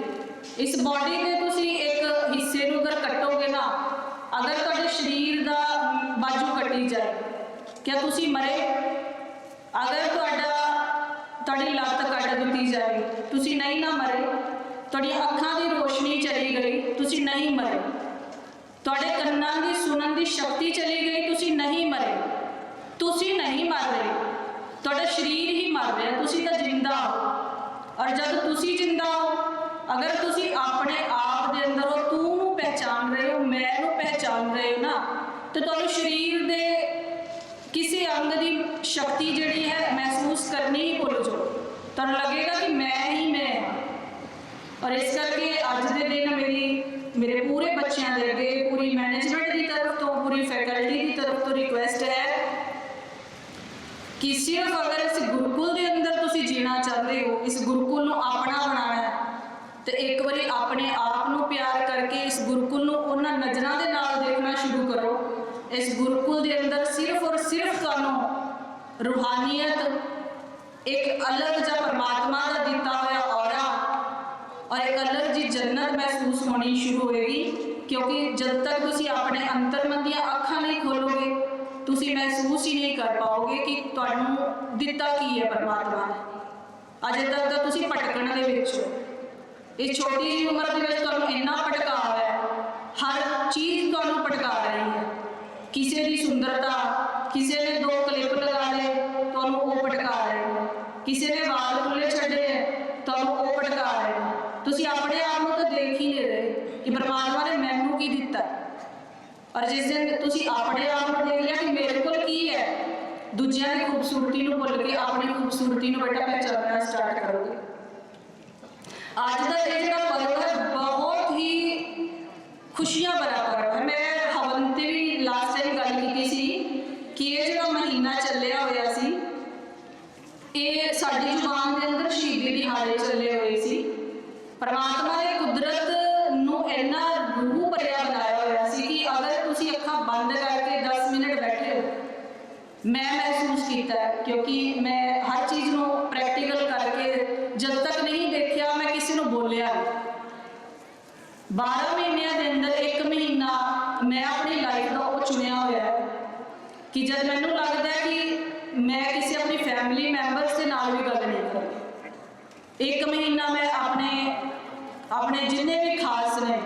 ਇਸ ਬਾਡੀ ਦੇ ਤੁਸੀਂ ਇੱਕ ਹਿੱਸੇ ਨੂੰ ਅਗਰ ਕੱਟੋਗੇ ਨਾ, ਅਗਰ ਤੁਹਾਡੇ ਸਰੀਰ ਦਾ ਬਾਜੂ ਕੱਟੀ ਜਾਏ, ਕਿਆ ਤੁਸੀਂ ਮਰੇ? ਅਗਰ ਤੁਹਾਡੀ ਲੱਤ ਕੱਟ ਦਿੱਤੀ ਜਾਏ, ਤੁਸੀਂ ਨਹੀਂ ਨਾ ਮਰੇ। ਤੁਹਾਡੀ ਅੱਖਾਂ ਦੀ ਰੋਸ਼ਨੀ ਚਲੀ ਗਈ, ਤੁਸੀਂ ਨਹੀਂ ਮਰੇ। ਤੁਹਾਡੇ ਕੰਨਾਂ ਦੀ ਸੁਣਨ ਦੀ ਸ਼ਕਤੀ ਚਲੀ ਗਈ, ਤੁਸੀਂ ਨਹੀਂ ਮਰੇ। ਤੁਸੀਂ ਨਹੀਂ ਮਰ ਰਹੇ, ਤੁਹਾਡਾ ਸਰੀਰ ਹੀ ਮਰ ਰਿਹਾ, ਤੁਸੀਂ ਤਾਂ ਜਿੰਦਾ ਹੋ। ਔਰ ਜਦ ਤੁਸੀਂ ਜਿੰਦਾ ਹੋ, ਅਗਰ ਤੁਸੀਂ ਆਪਣੇ ਆਪ ਦੇ ਅੰਦਰ ਉਹ ਤੂੰ ਨੂੰ ਪਹਿਚਾਨ ਰਹੇ ਹੋ, ਮੈਂ ਨੂੰ ਪਹਿਚਾਨ ਰਹੇ ਹੋ ਨਾ, ਤੇ ਤੁਹਾਨੂੰ ਸਰੀਰ ਦੇ ਕਿਸੇ ਅੰਗ ਦੀ ਸ਼ਕਤੀ ਜਿਹੜੀ ਹੈ ਮਹਿਸੂਸ ਕਰਨੀ ਹੀ ਭੁੱਲ ਜਾਓ। ਤੁਹਾਨੂੰ ਲੱਗੇਗਾ ਕਿ ਮੈਂ ਹੀ ਮੈਂ ਹਾਂ। ਔਰ ਇਸ ਕਰਕੇ ਅੱਜ ਦੇ ਦਿਨ ਮੇਰੇ ਪੂਰੇ ਬੱਚਿਆਂ ਦੇ ਅੱਗੇ, ਪੂਰੀ ਮੈਨੇਜਮੈਂਟ ਦੀ ਤਰਫ ਤੋਂ, ਪੂਰੀ ਫੈਕਲਟੀ ਦੀ ਤਰਫ ਤੋਂ ਰਿਕੁਐਸਟ ਹੈ ਕਿ ਸਿਰਫ ਅਗਰ ਇਸ ਗੁਰਕੁਲ ਦੇ ਅੰਦਰ ਤੁਸੀਂ ਜੀਣਾ ਚਾਹੁੰਦੇ ਹੋ, ਇਸ ਗੁਰਕੁਲ ਨੂੰ ਆਪਣਾ ਬਣਾਉਣਾ ਹੈ, ਤੇ ਇੱਕ ਵਾਰੀ ਆਪਣੇ ਆਪ ਨੂੰ ਪਿਆਰ ਕਰਕੇ ਇਸ ਗੁਰਕੁਲ ਨੂੰ ਉਹਨਾਂ ਨਜ਼ਰਾਂ ਦੇ ਨਾਲ ਦੇਖਣਾ ਸ਼ੁਰੂ ਕਰੋ। ਇਸ ਗੁਰਕੁਲ ਦੇ ਅੰਦਰ ਸਿਰਫ ਔਰ ਸਿਰਫ ਤੁਹਾਨੂੰ ਰੂਹਾਨੀਅਤ, ਇੱਕ ਅਲੱਗ ਜਿਹਾ ਪਰਮਾਤਮਾ ਦਾ ਦਿੱਤਾ ਹੋਇਆ ਔਰਾ ਔਰ ਇੱਕ ਅਲੱਗ ਜਿਹੀ ਜੰਨਤ ਮਹਿਸੂਸ ਹੋਣੀ ਸ਼ੁਰੂ ਹੋਏਗੀ। ਕਿਉਂਕਿ ਜਦ ਤੱਕ ਤੁਸੀਂ ਆਪਣੇ ਅੰਤਰਮਨ ਦੀਆਂ ਅੱਖਾਂ ਨਹੀਂ ਖੋਲੋਗੇ, ਤੁਸੀਂ ਮਹਿਸੂਸ ਹੀ ਨਹੀਂ ਕਰ ਪਾਓਗੇ ਕਿ ਤੁਹਾਨੂੰ ਦਿੱਤਾ ਕੀ ਹੈ ਪਰਮਾਤਮਾ ਨੇ। ਅਜੇ ਤੱਕ ਤਾਂ ਤੁਸੀਂ ਭਟਕਣ ਦੇ ਵਿੱਚ ਹੋ। ਇਸ ਛੋਟੀ ਜਿਹੀ ਉਮਰ ਦੇ ਵਿੱਚ ਤੁਹਾਨੂੰ ਇੰਨਾ ਭਟਕਾ ਹੋਇਆ ਹੈ, ਹਰ ਚੀਜ਼ ਤੁਹਾਨੂੰ ਭਟਕਾ ਰਹੀ ਹੈ। ਕਿਸੇ ਦੀ ਸੁੰਦਰਤਾ, ਕਿਸੇ ਨੇ 2 ਕਲਿੱਪ ਲਗਾ ਲਏ, ਤੁਹਾਨੂੰ ਉਹ ਭਟਕਾ ਰਹੇ ਨੇ। ਕਿਸੇ ਨੇ ਵਾਲ ਖੁੱਲੇ ਛੱਡੇ, ਤੁਹਾਨੂੰ ਉਹ ਭਟਕਾ ਰਹੇ ਨੇ। ਤੁਸੀਂ ਆਪਣੇ ਆਪ ਨੂੰ ਤਾਂ ਦੇਖ ਹੀ ਨਹੀਂ ਰਹੇ ਕਿ ਪਰਮਾਤਮਾ ਨੇ ਮੈਨੂੰ ਕੀ ਦਿੱਤਾ। ਔਰ ਜਿਸ ਦਿਨ ਤੁਸੀਂ ਆਪਣੇ ਆਪ ਨੂੰ ਦੇਖ ਲਿਆ ਕਿ ਮੇਰੇ ਕੋਲ ਕੀ ਹੈ, ਦੂਜਿਆਂ ਦੀ ਖੂਬਸੂਰਤੀ ਨੂੰ ਭੁੱਲ ਕੇ ਆਪਣੀ ਖੂਬਸੂਰਤੀ ਨੂੰ ਬੇਟਾ ਪਹਿਚਾਨਣਾ ਸਟਾਰਟ ਕਰੋਗੇ। ਅੱਜ ਦਾ ਇਹ ਜਿਹੜਾ ਪਰਵ ਹੈ ਬਹੁਤ ਹੀ ਖੁਸ਼ੀਆਂ ਭਰਾ ਪਰਵ ਹੈ। ਮੈਂ ਹਵਨ ਤੇ ਵੀ ਲਾਸਟ ਟਾਈਮ ਗੱਲ ਕੀਤੀ ਸੀ ਕਿ ਇਹ ਜਿਹੜਾ ਮਹੀਨਾ ਚੱਲਿਆ ਹੋਇਆ ਸੀ, ਇਹ ਸਾਡੀ ਜ਼ੁਬਾਨ ਦੇ ਅੰਦਰ ਸ਼ਹੀਦੀ ਦਿਹਾੜੇ ਚੱਲੇ ਹੋਏ ਸੀ। ਪਰਮਾਤਮਾ ਨੇ ਕੁਦਰਤ ਨੂੰ ਇੰਨਾ ਰੂਹ ਭਰਿਆ ਬਣਾਇਆ ਹੋਇਆ ਸੀ ਕਿ ਅਗਰ ਤੁਸੀਂ ਅੱਖਾਂ ਬੰਦ ਕਰਕੇ 10 ਮਿੰਟ ਬੈਠੇ ਹੋ, ਮੈਂ ਮਹਿਸੂਸ ਕੀਤਾ ਕਿਉਂਕਿ ਮੈਂ ਹਰ ਚੀਜ਼ ਨੂੰ ਪ੍ਰੈਕਟੀਕਲ ਕਰਕੇ ਜਦ ਤੱਕ ਨਹੀਂ ਦੇਖਿਆ, ਮੈਂ ਕਿਸੇ ਨੂੰ ਬੋਲਿਆ ਨਹੀਂ। 12 ਮਹੀਨਿਆਂ ਦੇ ਅੰਦਰ 1 ਮਹੀਨਾ ਮੈਂ ਆਪਣੀ ਲਾਈਫ ਦਾ ਉਹ ਚੁਣਿਆ ਹੋਇਆ ਹੈ ਕਿ ਜਦ ਮੈਨੂੰ ਲੱਗਦਾ ਹੈ ਕਿ ਮੈਂ ਕਿਸੇ ਆਪਣੀ ਫੈਮਿਲੀ ਮੈਂਬਰਸ ਦੇ ਨਾਲ ਵੀ ਗੱਲ ਨਹੀਂ ਕਰਦੀ। 1 ਮਹੀਨਾ ਮੈਂ ਆਪਣੇ ਜਿੰਨੇ ਵੀ ਖਾਸ ਨੇ,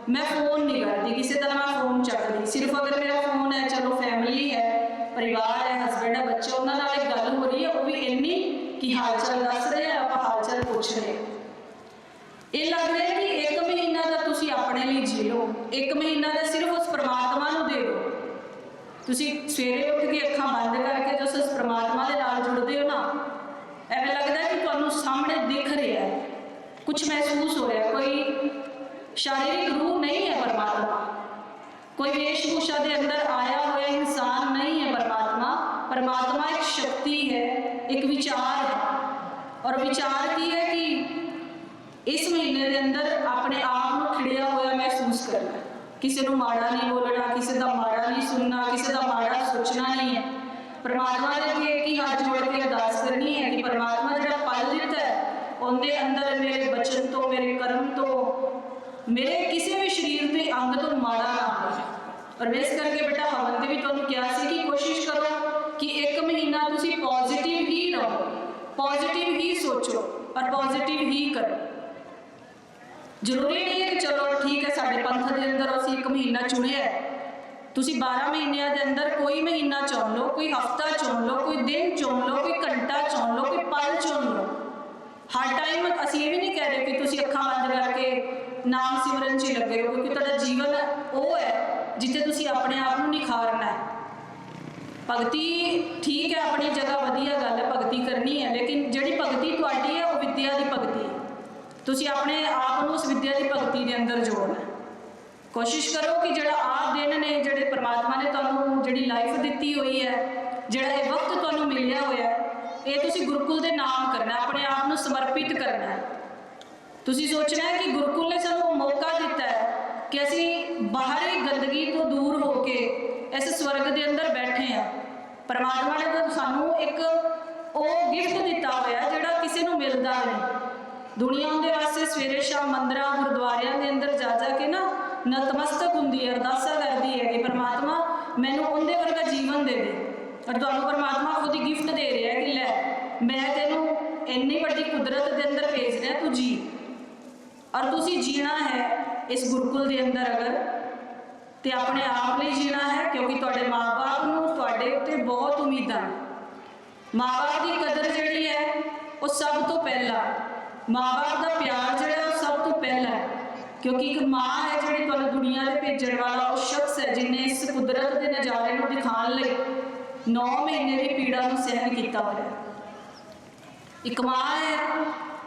ਮੈਂ ਫੋਨ ਨਹੀਂ ਕਰਦੀ, ਕਿਸੇ ਤਰ੍ਹਾਂ ਮੈਂ ਫੋਨ ਚੱਕਦੀ। ਸਿਰਫ ਅਗਰ ਮੇਰਾ ਫੋਨ ਹੈ, ਚਲੋ ਫੈਮਿਲੀ ਹੈ, ਪਰਿਵਾਰ ਹੈ, ਹਸਬੈਂਡ ਹੈ, ਬੱਚੇ, ਉਹਨਾਂ ਨਾਲ ਇੱਕ ਗੱਲ ਹੋ ਰਹੀ ਹੈ, ਉਹ ਵੀ ਇੰਨੀ ਕਿ ਹਾਲ ਚਾਲ ਦੱਸ ਰਹੇ ਆ, ਆਪਾਂ ਹਾਲ ਚਾਲ ਪੁੱਛ ਰਹੇ। ਇਹ ਲੱਗ ਰਿਹਾ ਕਿ 1 ਮਹੀਨਾ ਦਾ ਤੁਸੀਂ ਆਪਣੇ ਲਈ ਜੀ ਲਓ, 1 ਮਹੀਨਾ ਦਾ ਸਿਰਫ ਉਸ ਪ੍ਰਮਾਤਮਾ ਨੂੰ ਦੇ ਦਿਓ। ਤੁਸੀਂ ਸਵੇਰੇ ਉੱਠ ਕੇ ਅੱਖਾਂ ਬੰਦ ਕਰਕੇ ਜੋ ਉਸ ਪ੍ਰਮਾਤਮਾ ਦੇ ਨਾਲ ਜੁੜਦੇ ਹੋ ਨਾ, ਐਵੇਂ ਲੱਗਦਾ ਕਿ ਤੁਹਾਨੂੰ ਸਾਹਮਣੇ ਦਿਖ ਰਿਹਾ ਹੈ, ਕੁਝ ਮਹਿਸੂਸ ਹੋ ਰਿਹਾ। ਕੋਈ शारीरिक रूप नहीं है परमात्मा, कोई वेशभूषा के अंदर आया हुआ इंसान नहीं है परमात्मा। परमात्मा एक शक्ति है, एक विचार है। और विचार की है कि इस महीने के अंदर अपने आप को खिड़िया हुआ महसूस करना, किसी को माड़ा नहीं बोलना, किसी का माड़ा नहीं सुनना, किसी का माड़ा सोचना नहीं है। परमात्मा ने अगे एक ही हाथ जोड़ के अरदास करनी है कि परमात्मा जो पल दिता है उनके अंदर मेरे बचन तो, मेरे कर्म तो, मेरे किसी भी शरीर के अंग तो माड़ा ना हो। और इस करके बेटा हवन ने भी तुहानू कहा सी कि कोशिश करो कि 1 महीना तुसी पॉजिटिव ही रहो, पॉजिटिव ही सोचो और पॉजिटिव ही करो। जरूरी नहीं है कि चलो ठीक है साडे पंथ के अंदर असीं 1 महीना चुनिया है, तुसी 12 महीनों के अंदर कोई महीना चुन लो, कोई हफ्ता चुन लो, कोई दिन चुन लो, कोई घंटा चुन लो, कोई पल चुन लो। हर टाइम असीं ये भी नहीं कह रहे कि तुसी अखां बंद करके नाम सिमरन च लगे हो, क्योंकि तुहाडा जीवन वो है जिथे तुसी अपने आप को निखारना है। भगती ठीक है, अपनी जगह वधिया गल है, भगती करनी है, लेकिन जिहड़ी भगती तुहाडी है वो विद्या की भगती है। तुसी अपने आप को उस विद्या की भगती के अंदर जोड़ना है। कोशिश करो कि जिहड़ा आप दिन ने, जिहड़े परमात्मा ने तुहानू जिहड़ी लाइफ दिती हुई है, जिहड़ा ये वक्त तुहानू मिलिया होया है, ये तुसी गुरुकुल के नाम करना, अपने आप को समर्पित करना है। तुसी सोचना है कि गुरुकुल ने सानू मौका दिता है कि असी बाहरी गंदगी तो दूर होके इस स्वर्ग के अंदर बैठे हैं। परमात्मा ने तो सानू एक वो गिफ्ट दिता होया जिहड़ा किसी नू मिलदा नहीं। दुनिया उनके वास्ते सवेरे शाम मंदिर गुरुद्वारियां के अंदर जा के ना नतमस्तक हुंदी है, अरदासा करती है कि परमात्मा मैनू उनके वर्गा जीवन दे दे। और तुहानू परमात्मा खुद ही गिफ्ट दे रहा है कि लै मैं तेनू इन्नी वड्डी कुदरत के अंदर भेज रहा, तू जी। और तुसी जीना है इस गुरुकुल के अंदर अगर तो अपने आप लिए जीना है, क्योंकि तुहाडे माँ बाप नूं तुहाडे उत्ते बहुत उम्मीदां ने। माँ बाप की कदर जिहड़ी है वो सब तो पहला, माँ बाप का प्यार जिहड़ा वो सब तो पहला है, क्योंकि एक माँ है जिहड़ी तुहानूं दुनिया ते भेजण वाला वो शख्स है जिन्हें इस कुदरत के नज़ारे नूं दिखाण लई 9 महीने की पीड़ा नूं सहन किया होया। एक माँ है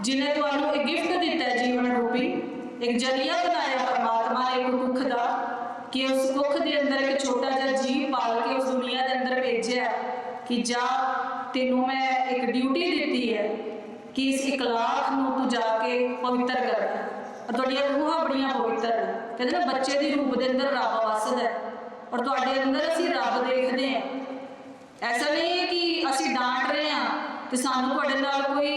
जिन्हें तुहानू एक गिफ्ट दिता है जीवन रूपी, एक जरिया बनाया परमात्मा ने एक कुख का, कि उस कुख के अंदर एक छोटा जा जीव पाल के उस दुनिया के अंदर भेजा कि जा तेनू मैं एक ड्यूटी दी है कि इस 1 लाख नू तू जाके पवित्र करना। और तुहाडियां रूहां बड़ियां पवित्र हैं, कहते ना बच्चे के रूप के अंदर रब वसदा है और तुहाडे अंदर असीं रब देखते हैं। ऐसा नहीं है कि असीं डांट रहे हैं तो सानू तुहाडे नाल कोई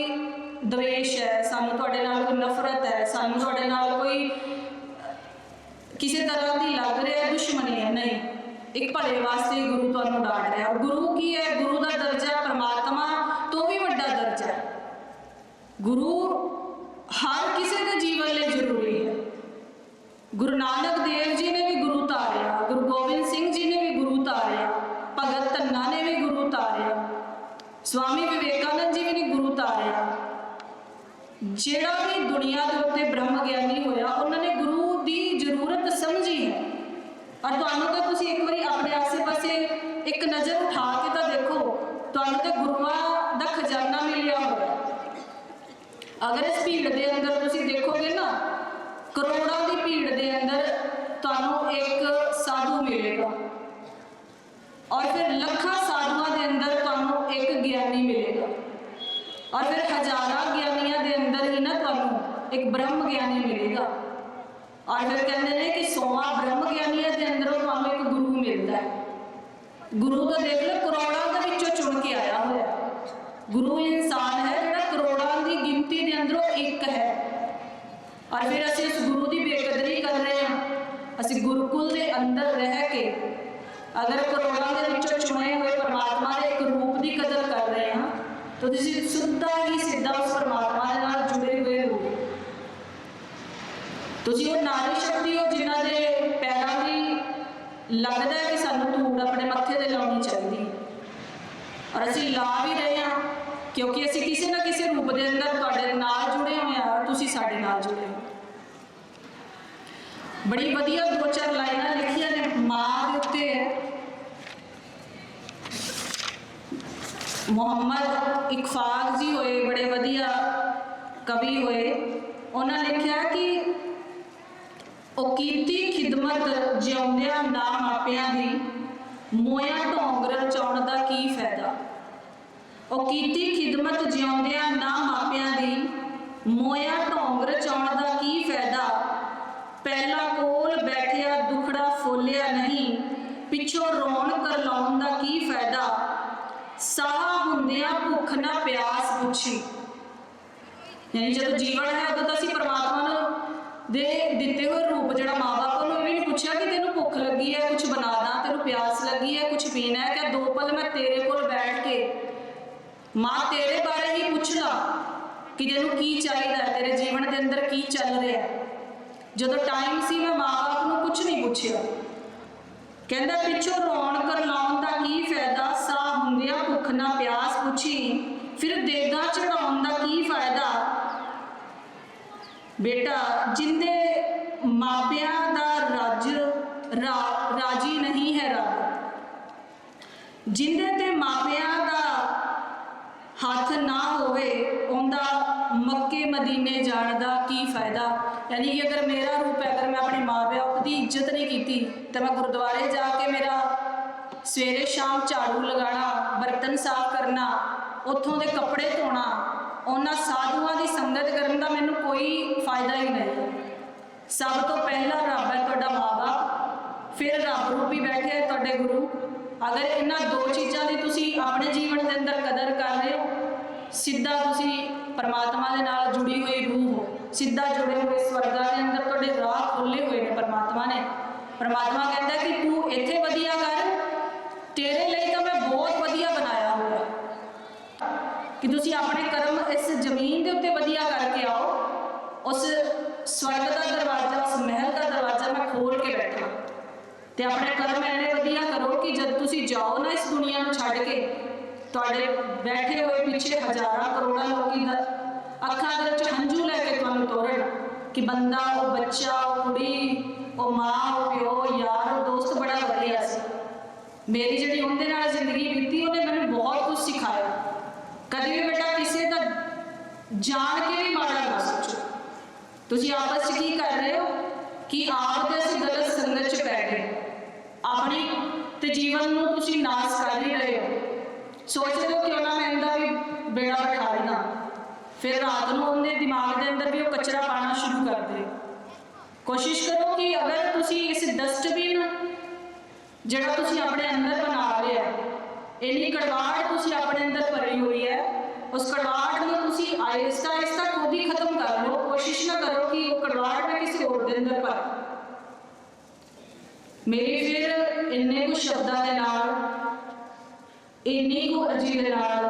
द्वेष है, सानू तुहाडे नाल कोई नफरत है, सानू तुहाडे नाल कोई किसी तरह की लग रहा है दुश्मनी है, नहीं। एक भले वास्ते गुरु तुहानू डांट रहा है। और गुरु की है, गुरु का दर्जा परमात्मा तो भी वड्डा दर्जा है। गुरु हर किसी के जीवन लिए जरूरी है। गुरु नानक देव जी ने भी गुरु तारिया, गुरु गोबिंद सिंह जी ने भी गुरु तारिया, भगत धन्ना ने भी गुरु तारिया, स्वामी विवेकानंद जी ने गुरु तारिया। जिहड़ा भी दुनिया के उत्ते ब्रह्म ज्ञानी होया उन्होंने गुरु की जरूरत समझी है। और तुहानू तो तुसीं एक बार अपने आसे पासे एक नज़र उठा के तो देखो, तुहानू तो गुरुआं दा खजाना मिलिया होया। अगर इस भीड़ के अंदर तुसीं देखोगे ना, करोड़ों की भीड़ के अंदर तुहानू एक साधु मिलेगा और फिर लखां साधुआं के अंदर तुहानू एक ज्ञानी मिलेगा और फिर हजारां ज्ञानियों के अंदर ही ना तुहानू एक ब्रह्म ज्ञानी मिलेगा। और फिर कहते हैं कि 100 ब्रह्म ज्ञानियों के अंदरों तुहानू एक गुरु मिलता है। गुरु तो देख लो करोड़ों के विचों चुन के आया हुआ। गुरु इंसान है जिहड़ा करोड़ों की गिनती के अंदरों एक है। और फिर असीं उस गुरु की बेकदरी कर रहे हैं। असीं गुरुकुल के अंदर रह के अगर करोड़ों के विचों चुने हुए परमात्मा के एक रूप की कदर कर रहे हैं तो तुसीं सीधा ही सीधा उस परमात्मा के नाल जुड़े हुए हो। तुसीं वो नारी शक्ति हो जिन्हां दे पैरों की लगता है कि सानू धूड़ अपने मत्थे ते लाउणी चाहिए और असीं ला भी रहे हैं, क्योंकि असीं किसी ना किसी रूप के अंदर तुहाडे नाल जुड़े हुए हैं और तुसीं साडे नाल जुड़े हो। बड़ी वधिया 2-4 लाइनां लिखियां ने मां दे उत्ते है। मोहम्मद इकफाक जी होए बड़े वधिया कवि होए, उन्होंने लिखा कि ओ कीती खिदमत जिउंदियां ना मापियां दी, मोया ढोंग रचाउण दा की फायदा। ओ कीती खिदमत जिउंदियां ना मापियां दी, मोया ढोंग रचाउण दा की फायदा। पहला कोल बैठिया दुखड़ा फोलिया नहीं, पिछों रोण करलाउण दा की फायदा। साह हुंदियां भुख ना प्यास पुछी, यानी जब जीवन है उदों तां असीं परमात्मा दे दिते हुए रूप जिहड़ा माँ बाप नूं भी नहीं पुछया कि तेनों भुख लगी है कुछ बना दा, तेनों प्यास लगी है कुछ पीना है, क्या 2 पल मैं तेरे कोल बैठ के माँ तेरे बारे ही पुछ ला कि तेनों की चाहिए, तेरे जीवन के अंदर की चल रहा है। जदों टाइम सी मैं माँ बाप नूं कुछ नहीं पुछया, कहंदा पिछों रोण करलाउण दा की फायदा। साह हुंदियां भुख ना प्यास पुछी, फिर देगा चढ़ाउण दा की फायदा। बेटा जिंदे मापियां दा राजी नहीं है रब, जिंदे ते मापियां दा हाथ ना होवे उनदा मक्के मदीने जाण दा की फायदा। यानी कि अगर मेरा रूप है, अगर मैं अपने माँ बाप की इज्जत नहीं की तो मैं गुरुद्वारे जाके मेरा सवेरे शाम झाड़ू लगाना, बर्तन साफ करना, उत्थों के कपड़े धोना, उन्होंने साधुआं की संगत करने का मैनू कोई फायदा ही नहीं। सब तो पहला रब है तुहाडा माँ बाप, फिर रब रूपी बैठे है तुहाडे गुरु। अगर इन्हां 2 चीज़ों की तुसी अपने जीवन के अंदर कदर कर रहे हो, सीधा तुसी परमात्मा के नाल जुड़ी हुई रूह हो, सीधा जुड़े हुए स्वर्गा के अंदर तुहाडे राह खोले हुए ने परमात्मा ने। परमात्मा कहता कि तू इत्थे वधिया कर, तेरे लिए तो मैं बहुत वधिया बनाया हुआ कि तुसी अपने कर्म इस जमीन के उत्ते वधिया करके आओ, उस स्वर्ग का दरवाजा, उस महल का दरवाजा मैं खोल के बैठा ते अपने कर्म इन्ने वधिया करो कि जब तुसी जाओ ना इस दुनिया को छड्ड के, तुहाडे बैठे हुए पीछे हज़ारां करोड़ां लोग अखां दे विच हंझू लैके तुहानूं तोड़न कि बंदा, वो बच्चा, वो कुड़ी, वो माँ, वो प्यो, यार, वो दोस्त बड़ा वधिया सी। मेरी जिहड़ी उहदे नाल जिंदगी बीती उहने मैनूं बहुत कुछ सिखाया। कभी भी बेटा किसी का जान के भी माड़ा ना सोचो। तुसीं आपस च की कर रहे हो कि आप ते असीं गलत संगत च पै गए, अपनी ते जीवन नूं तुसीं नाश कर ही रहे हो। सोचते हो क्यों ना मैं इनका भी बेड़ा बैठा लेना, फिर रात को उनके दिमाग के अंदर भी वो कचरा पाना शुरू कर दे। कोशिश करो कि अगर तुसी इस डस्टबिन जिहड़ा तुसी अपने अंदर बना लिया, इन्नी कड़वाहट तुसी अपने अंदर भरी हुई है, उस कड़वाहट में तुसी आहिस्ता आहिस्ता खुद ही खत्म कर लो। कोशिश ना करो कि वो कड़वाहट में किसी और के अंदर भर। मेरी फिर इन्ने कुछ शब्दों के नाल, इन्नी को अजी दे नाल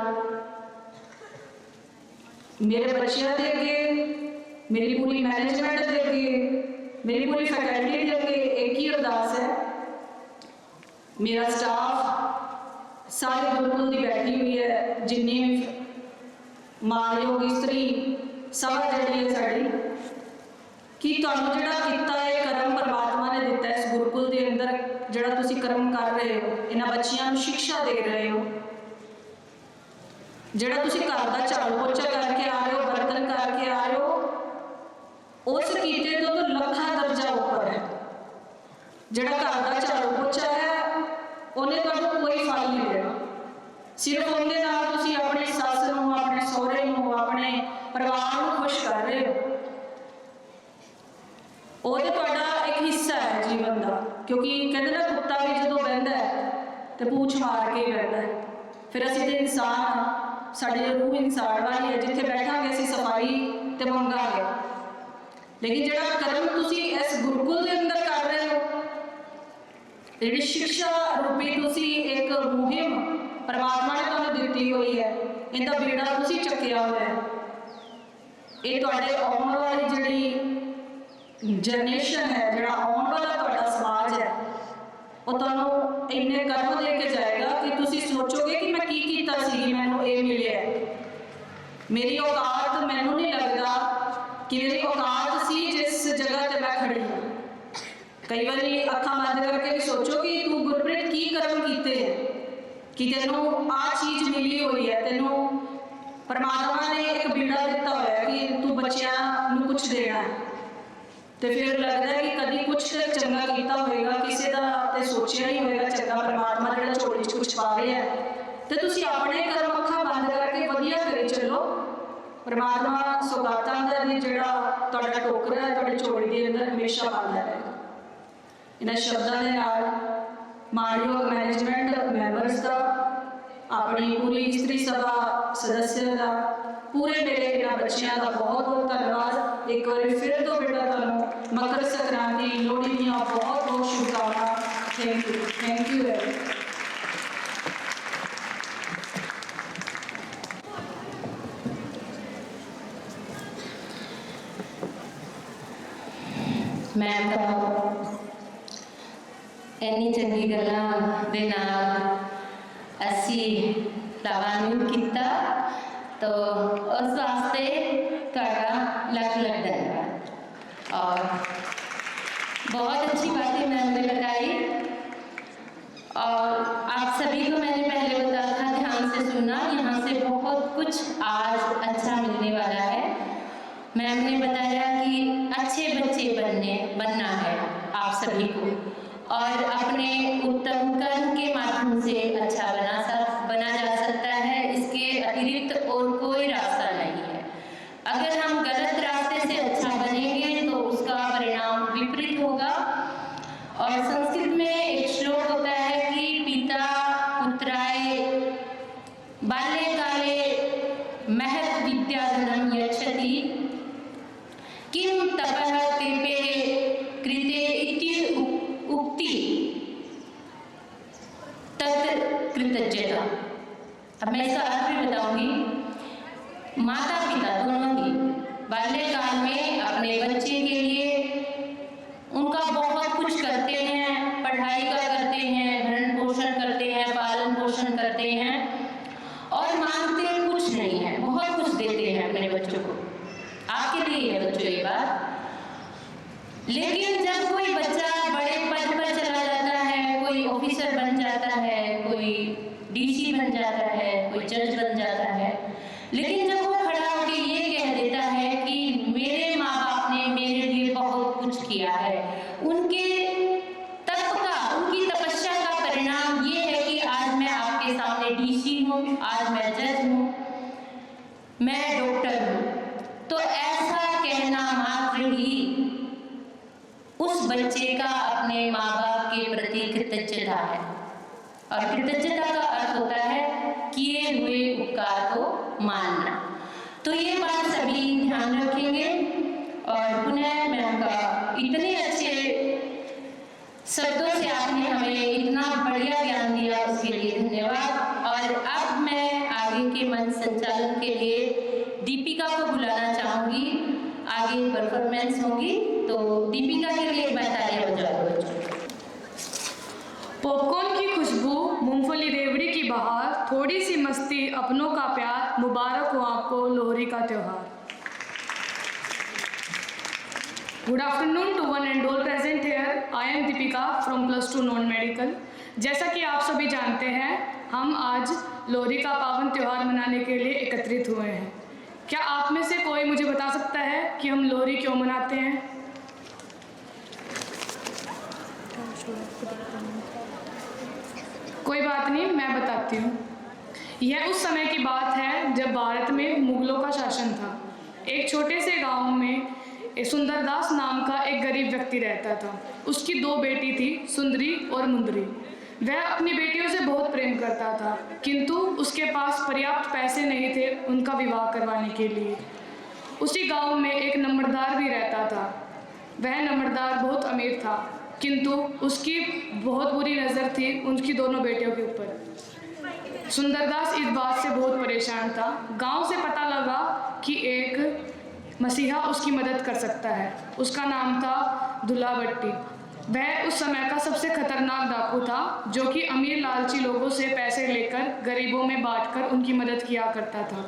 मेरे बच्चों के अगे, मेरी पूरी मैनेजमेंट के अगे, मेरी पूरी फैकल्टी के अगे एक ही अरदास है। मेरा स्टाफ सारे गुरुकुल की बैठी हुई है, जिन्नी भी मानयोग स्त्री सभा जी है साड़ी, कि तुहानूं जिहड़ा कीता है कर्म परमात्मा ने दिता है इस गुरुकुल के अंदर, जिहड़ा तुसीं कर्म कर रहे हो, इन्हां बच्चियां नूं शिक्षा दे रहे हो, जिहड़ा तुसीं घर दा झाड़ू पोछा करके आ रहे हो, बर्तन करके आ रहे हो, उस कीते तो लखा दर्जा ऊपर है। जिहड़ा घर दा झाड़ू पोछा है उन्हें तुहानूं कोई फल नहीं देना, सिर्फ उहदे नाल तुसीं अपनी सस नूं, अपने सहुरे नूं, अपने परिवार नूं खुश कर रहे हो। वो तो तुहाडा एक हिस्सा है जीवन का, क्योंकि कहते ना कुत्ता भी जो बहता है तो पूछ मार के ही बहता है। फिर असीं तो इंसान हाँ, साडी रूह इंसान वाली है, जिथे बैठांगे असीं सफाई तो मंगांगे। लेकिन जिहड़ा कर्म तुसीं इस गुरुकुल के अंदर कर रहे हो, जिहड़ी शिक्षा रूपी तुसीं एक मुहिम परमात्मा ने तुहानूं दित्ती हुई है, इहदा बेड़ा तुसीं चुक्किया हुआ है। ये तुहाडे आउण वाली जिहड़ी जनरेशन है, जिहड़ा आउण वाला तुहाडा समाज है, वो तुहानूं इन्ने कर्म दे के जाएगा कि तुसीं सोचोगे कि मैं की कीता सी कि मैनूं ये मिलिया है। मेरी औकात मैनूं नहीं लगता कि मेरी औकात सी जिस जगह ते मैं खड़ी हूँ। कई बारी अखा बंद करके सोचो कि तू गुरप्रीत की कर्म कीते है कि तेनों आ चीज़ मिली हुई है, तेनों परमात्मा ने एक बीड़ा दिता होया कि तू बच्चों नूं कुछ देना है। तो फिर लगता है कि कभी कुछ चंगा किया होगा, किसी का तो सोचा नहीं होगा चंगा, परमात्मा जो झोली च कुछ पा रहा है। तो तुम अपने कर्म अखा बंद करके वधिया करी चलो, परमात्मा सौगातां दा जिहड़ा तुहाडा टोकरा है तुहाडी झोली दे अंदर हमेशा पांदा रहेगा। इन्हां शब्दां दे नाल मानयोग मैनेजमेंट मैंबर्स का, अपनी पूरी स्त्री सभा सदस्य का, पूरे मेरे इन्हां बच्चों का बहुत बहुत धन्यवाद। एक बार फिर तो बेटा तुहानूं मकर संक्रांति लोहड़ी दीआं बहुत बहुत शुभकामनावां। Thank you very much. Ma'am का इन्नी चंगी गल्लां दे नाल असी लाभान्वित किया, तो उस वास्ते तुहाडा लख लख धन्यवाद। और बहुत अच्छी बातें मैम ने बताई, और आप सभी को मैंने पहले बताया था ध्यान से सुनना, यहाँ से बहुत कुछ आज अच्छा मिलने वाला है। मैम ने बताया कि अच्छे बच्चे बनना है आप सभी को, और अपने उत्तम कर्म के माध्यम से अच्छा बना जा सकता है। इसके अतिरिक्त और कोई रास्ता नहीं है। अगर हम गलत रास्ते से अच्छा बनेंगे तो उसका परिणाम विपरीत होगा। और संस्कृत में एक श्लोक होता है कि पिता पुत्राय बाल्यकाले महत् विद्याधनं यच्छति किं तपः तेपे कृते इति उक्ति तत् कृतज्ञता। अब मैं इसका अर्थ भी बताऊंगी। माता पिता दोनों ही बाल्यकाल में अपने बच्चे के लिए उनका बहुत कुछ करते हैं, पढ़ाई का करते हैं, भरण पोषण करते हैं, पालन पोषण करते हैं, और मांगते कुछ नहीं है, बहुत कुछ देते हैं अपने बच्चों को। आपके लिए है बच्चों ये बात। लेकिन जब कोई बच्चा बड़े पद पर चला जाता है, कोई ऑफिसर बन जाता है, कोई डीसी बन जाता है, कोई जज बन जाता है, लेकिन जब वो खड़ा होकर ये कह देता है कि मेरे माँ बाप ने मेरे लिए बहुत कुछ किया है, उनके तप का, उनकी तपस्या का परिणाम ये है कि आज मैं आपके सामने डीसी हूँ, आज मैं जज हूँ, मैं डॉक्टर हूँ, तो ऐसा कहना मात्र ही उस बच्चे का अपने माँ बाप के प्रति कृतज्ञता है। और कृतज्ञता का अर्थ होता है किए हुए उपकार को मानना। तो ये बात सभी ध्यान रखेंगे। और पुनः मैम का इतने अच्छे शब्दों से आपने हमें इतना बढ़िया ज्ञान दिया, उसके लिए धन्यवाद। और अब मैं आगे के मंच संचालन के लिए दीपिका को बुलाना चाहूंगी। आगे परफॉर्मेंस होगी, तो दीपिका के लिए मैं तालियां बजाऊंगा बच्चों। पॉपकॉर्न की खुशबू, मूंगफली रेवड़ी की बहार, थोड़ी सी मस्ती, अपनों का प्यार, मुबारक हो आपको लोहड़ी का त्योहार। Good afternoon to one and all present here. I am Deepika from +2 non medical. जैसा कि आप सभी जानते हैं, हम आज लोहड़ी का पावन त्योहार मनाने के लिए एकत्रित हुए हैं। क्या आप में से कोई मुझे बता सकता है कि हम लोहड़ी क्यों मनाते हैं? कोई बात नहीं, मैं बताती हूँ। यह उस समय की बात है जब भारत में मुगलों का शासन था। एक छोटे से गांव में सुंदरदास नाम का एक गरीब व्यक्ति रहता था। उसकी 2 बेटी थी, सुंदरी और मुंदरी। वह अपनी बेटियों से बहुत प्रेम करता था, किंतु उसके पास पर्याप्त पैसे नहीं थे उनका विवाह करवाने के लिए। उसी गांव में एक नंबरदार भी रहता था। वह नंबरदार बहुत अमीर था, किंतु उसकी बहुत बुरी नज़र थी उनकी दोनों बेटियों के ऊपर। सुंदरदास इस बात से बहुत परेशान था। गांव से पता लगा कि एक मसीहा उसकी मदद कर सकता है। उसका नाम था दुल्ला भट्टी। वह उस समय का सबसे खतरनाक डाकू था, जो कि अमीर लालची लोगों से पैसे लेकर गरीबों में बांटकर उनकी मदद किया करता था।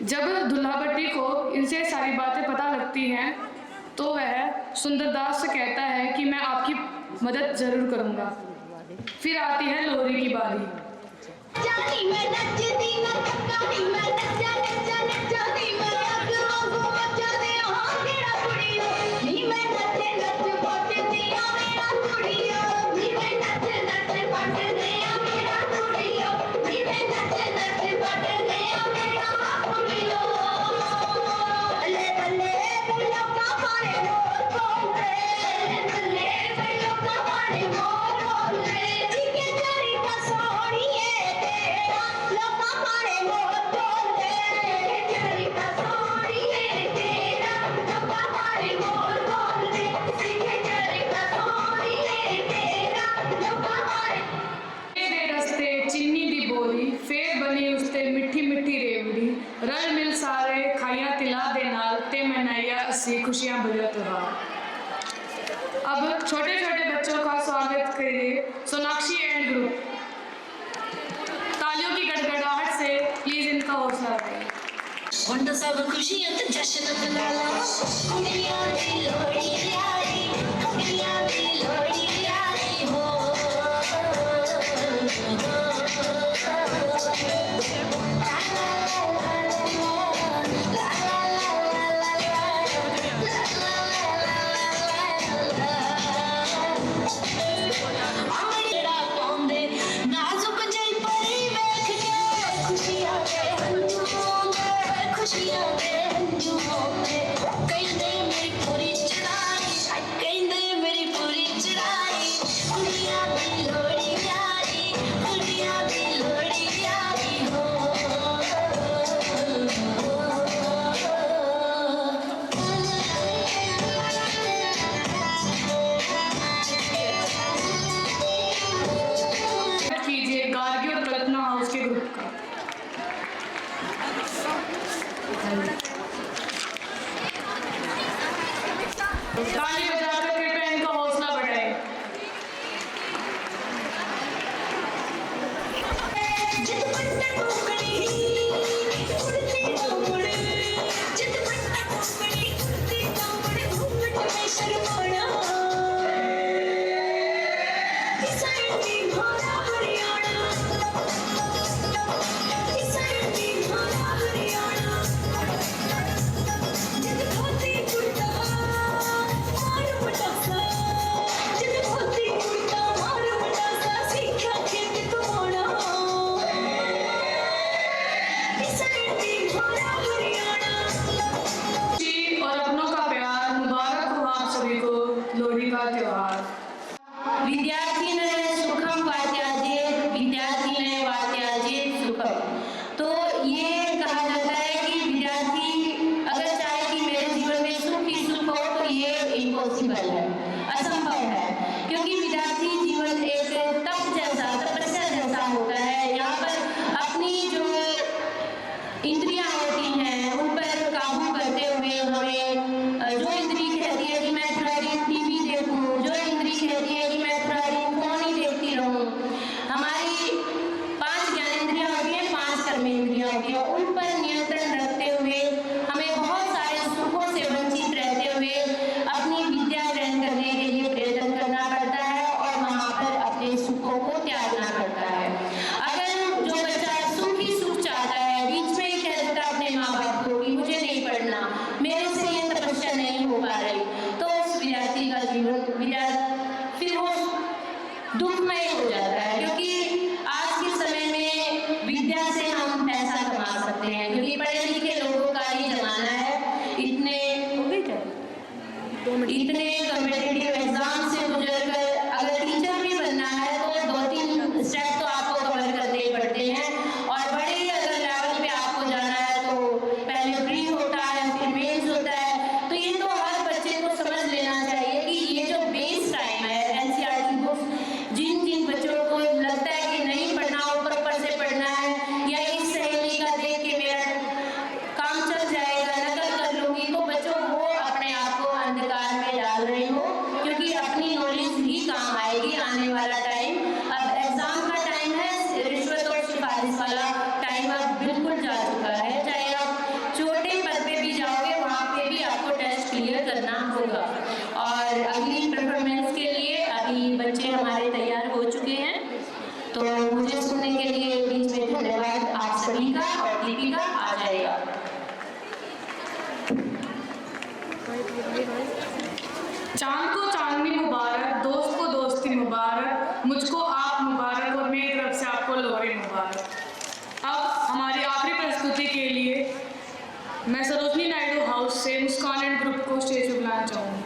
जब दुल्ला भट्टी को इनसे सारी बातें पता लगती हैं, तो वह सुंदरदास से कहता है कि मैं आपकी मदद जरूर करूँगा। फिर आती है लोरी की बारी। जानी मैं नचती मैं थकानी मैं नचा नचा नचाती मैं अगरों को मचाते हाँ मेरा कुड़ियो नी मैं नचे नच पटती आ मेरा कुड़ियो नी मैं नचे नच पटती आ मेरा कुड़ियो नी मैं नचे नच पटती आ मेरा कुड़ियो बल्ले बल्ले बल्लो का मारे मोर बोले बल्ले बल्लो का मारे मोर बोले जीके तेरी कसौड़िए तेरा लोका मारे मोर बोले तेरी कसौड़िए तेरा लोका मारे मोर बोले जीके तेरी कसौड़िए तेरा लोका मारे दे रस्ते चीनी दी बोली फेर बनी उसते मिठी मिठी रेवड़ी रल मिल सारे खाइया तिला दे नाल ते मनाइया असी खुशियां भरिया त्योहार। अब छोटे छोटे बच्चों का स्वागत करिए सोनाक्षी एंड ग्रुप। तालियों की गड़गड़ाहट से प्लीज इनका हौसला बढ़ाइए। वंड सब खुशियां ते जश्न मनाला कुड़ियां दी लोड़ी आई कुड़ियां दी लोड़ी आई हो आमड़ा पांदे नाजुक जई परी वेख के खुशियां दे खुशियां दे कहंदे मेरी पूरी चढ़ाई कहंदे मेरी पूरी चढ़ाई कुड़ियां दी लोड़ी आई कुड़ियां दी लोड़ी आई हो कीजिए गार्गी और कल्पना हाउस के ग्रुप का। ताली बजाकर कृपया इनका हौसला बढ़ाएं। जित पट्टा कोकड़ी उड़ती कोमड़े जित पट्टा कोकड़ी उड़ती कोमड़े घूंघट में शर्माना किसान की भोला हरियाणा किसान की भोला हरियाणा जित धोती कुर्ता मार पटासा जित धोती कुर्ता मार पटासा सीखा खेत कमाना किसान की भोला हरियाणा जी और अपनों का प्यार मुबारक हो आप सभी को लोहड़ी का त्योहार। विद्यार्थीने सुखम वात्याजेत विद्यार्थीने वात्याजेत सुखम। तो ये कहा जाता है कि विद्यार्थी अगर चाहे कि मेरे जीवन में सुख ही सुख हो तो ये इम्पॉसिबल है, असंभव है, क्योंकि विद्यार्थी जीवन एक तप जैसा तपस्या जैसा होता है। यहाँ पर अपनी जो इंद्रियां होती हैं उन पर काबू करते हुए हमें जो इंद्री कहती है कि मैं थोड़ा दिन टीवी देखूं, जो इंद्री कहती है कि मैं थोड़ा दिन फोन ही देखती रहूं, हमारी 5 ज्ञानेंद्रियां होती हैं, 5 कर्मेंद्रियां होती हैं, उन पर नियंत्रण रखते हुए हमें बहुत सारे सुखों से वंचित रहते हुए अपनी विद्या ग्रहण करने के लिए प्रयत्न करना पड़ता है और वहां पर अपने सुखों को त्यागना पड़ता है। अगर जो बच्चा सुख ही सुख चाहता है, बीच में ही कह देता है अपने माँ बाप को कि मुझे नहीं पढ़ना, मेरे से ये तपस्या नहीं हो पा रही, तो उस विद्यार्थी का जीवन फिर वो दुखमय हो जाता है। क्योंकि आज के समय में विद्या से हम पैसा कमा सकते हैं, क्योंकि पढ़े लिखे लोगों का ही जमाना है। इतने कॉम्पिटिटिव एग्जाम से गुजर कर अगर टीचर भी बनना है तो 2-3 स्टेप तो आपको कवर करने ही पड़ते हैं, और बड़े अगर लेवल पे आपको जाना है तो पहले प्री होता है, फिर मेंस होता है। तो ये तो हर बच्चे को समझ लेना चाहिए कि ये जो बेस टाइम है एनसीईआरटी बुक, जिन जिन बच्चों को लगता है कि नहीं पढ़ना, ऊपर से पढ़ना है, या इस सहेली का देख के मेरा और अगली परफॉर्मेंस के लिए अभी बच्चे हमारे तैयार हो चुके हैं, तो मुझे सुनने के लिए बीच में धन्यवाद आप सभी का। और दीपिका आ जाएगा। चांद को चांदनी मुबारक, दोस्त को दोस्ती मुबारक, मुझको आप मुबारक और मेरी तरफ से आपको लोहरी मुबारक। अब हमारी आखिरी प्रस्तुति के लिए मैं सरोजनी नायडू हाउस से मुस्कान एंड ग्रुप को स्टेज पर बुलाना चाहूँगी।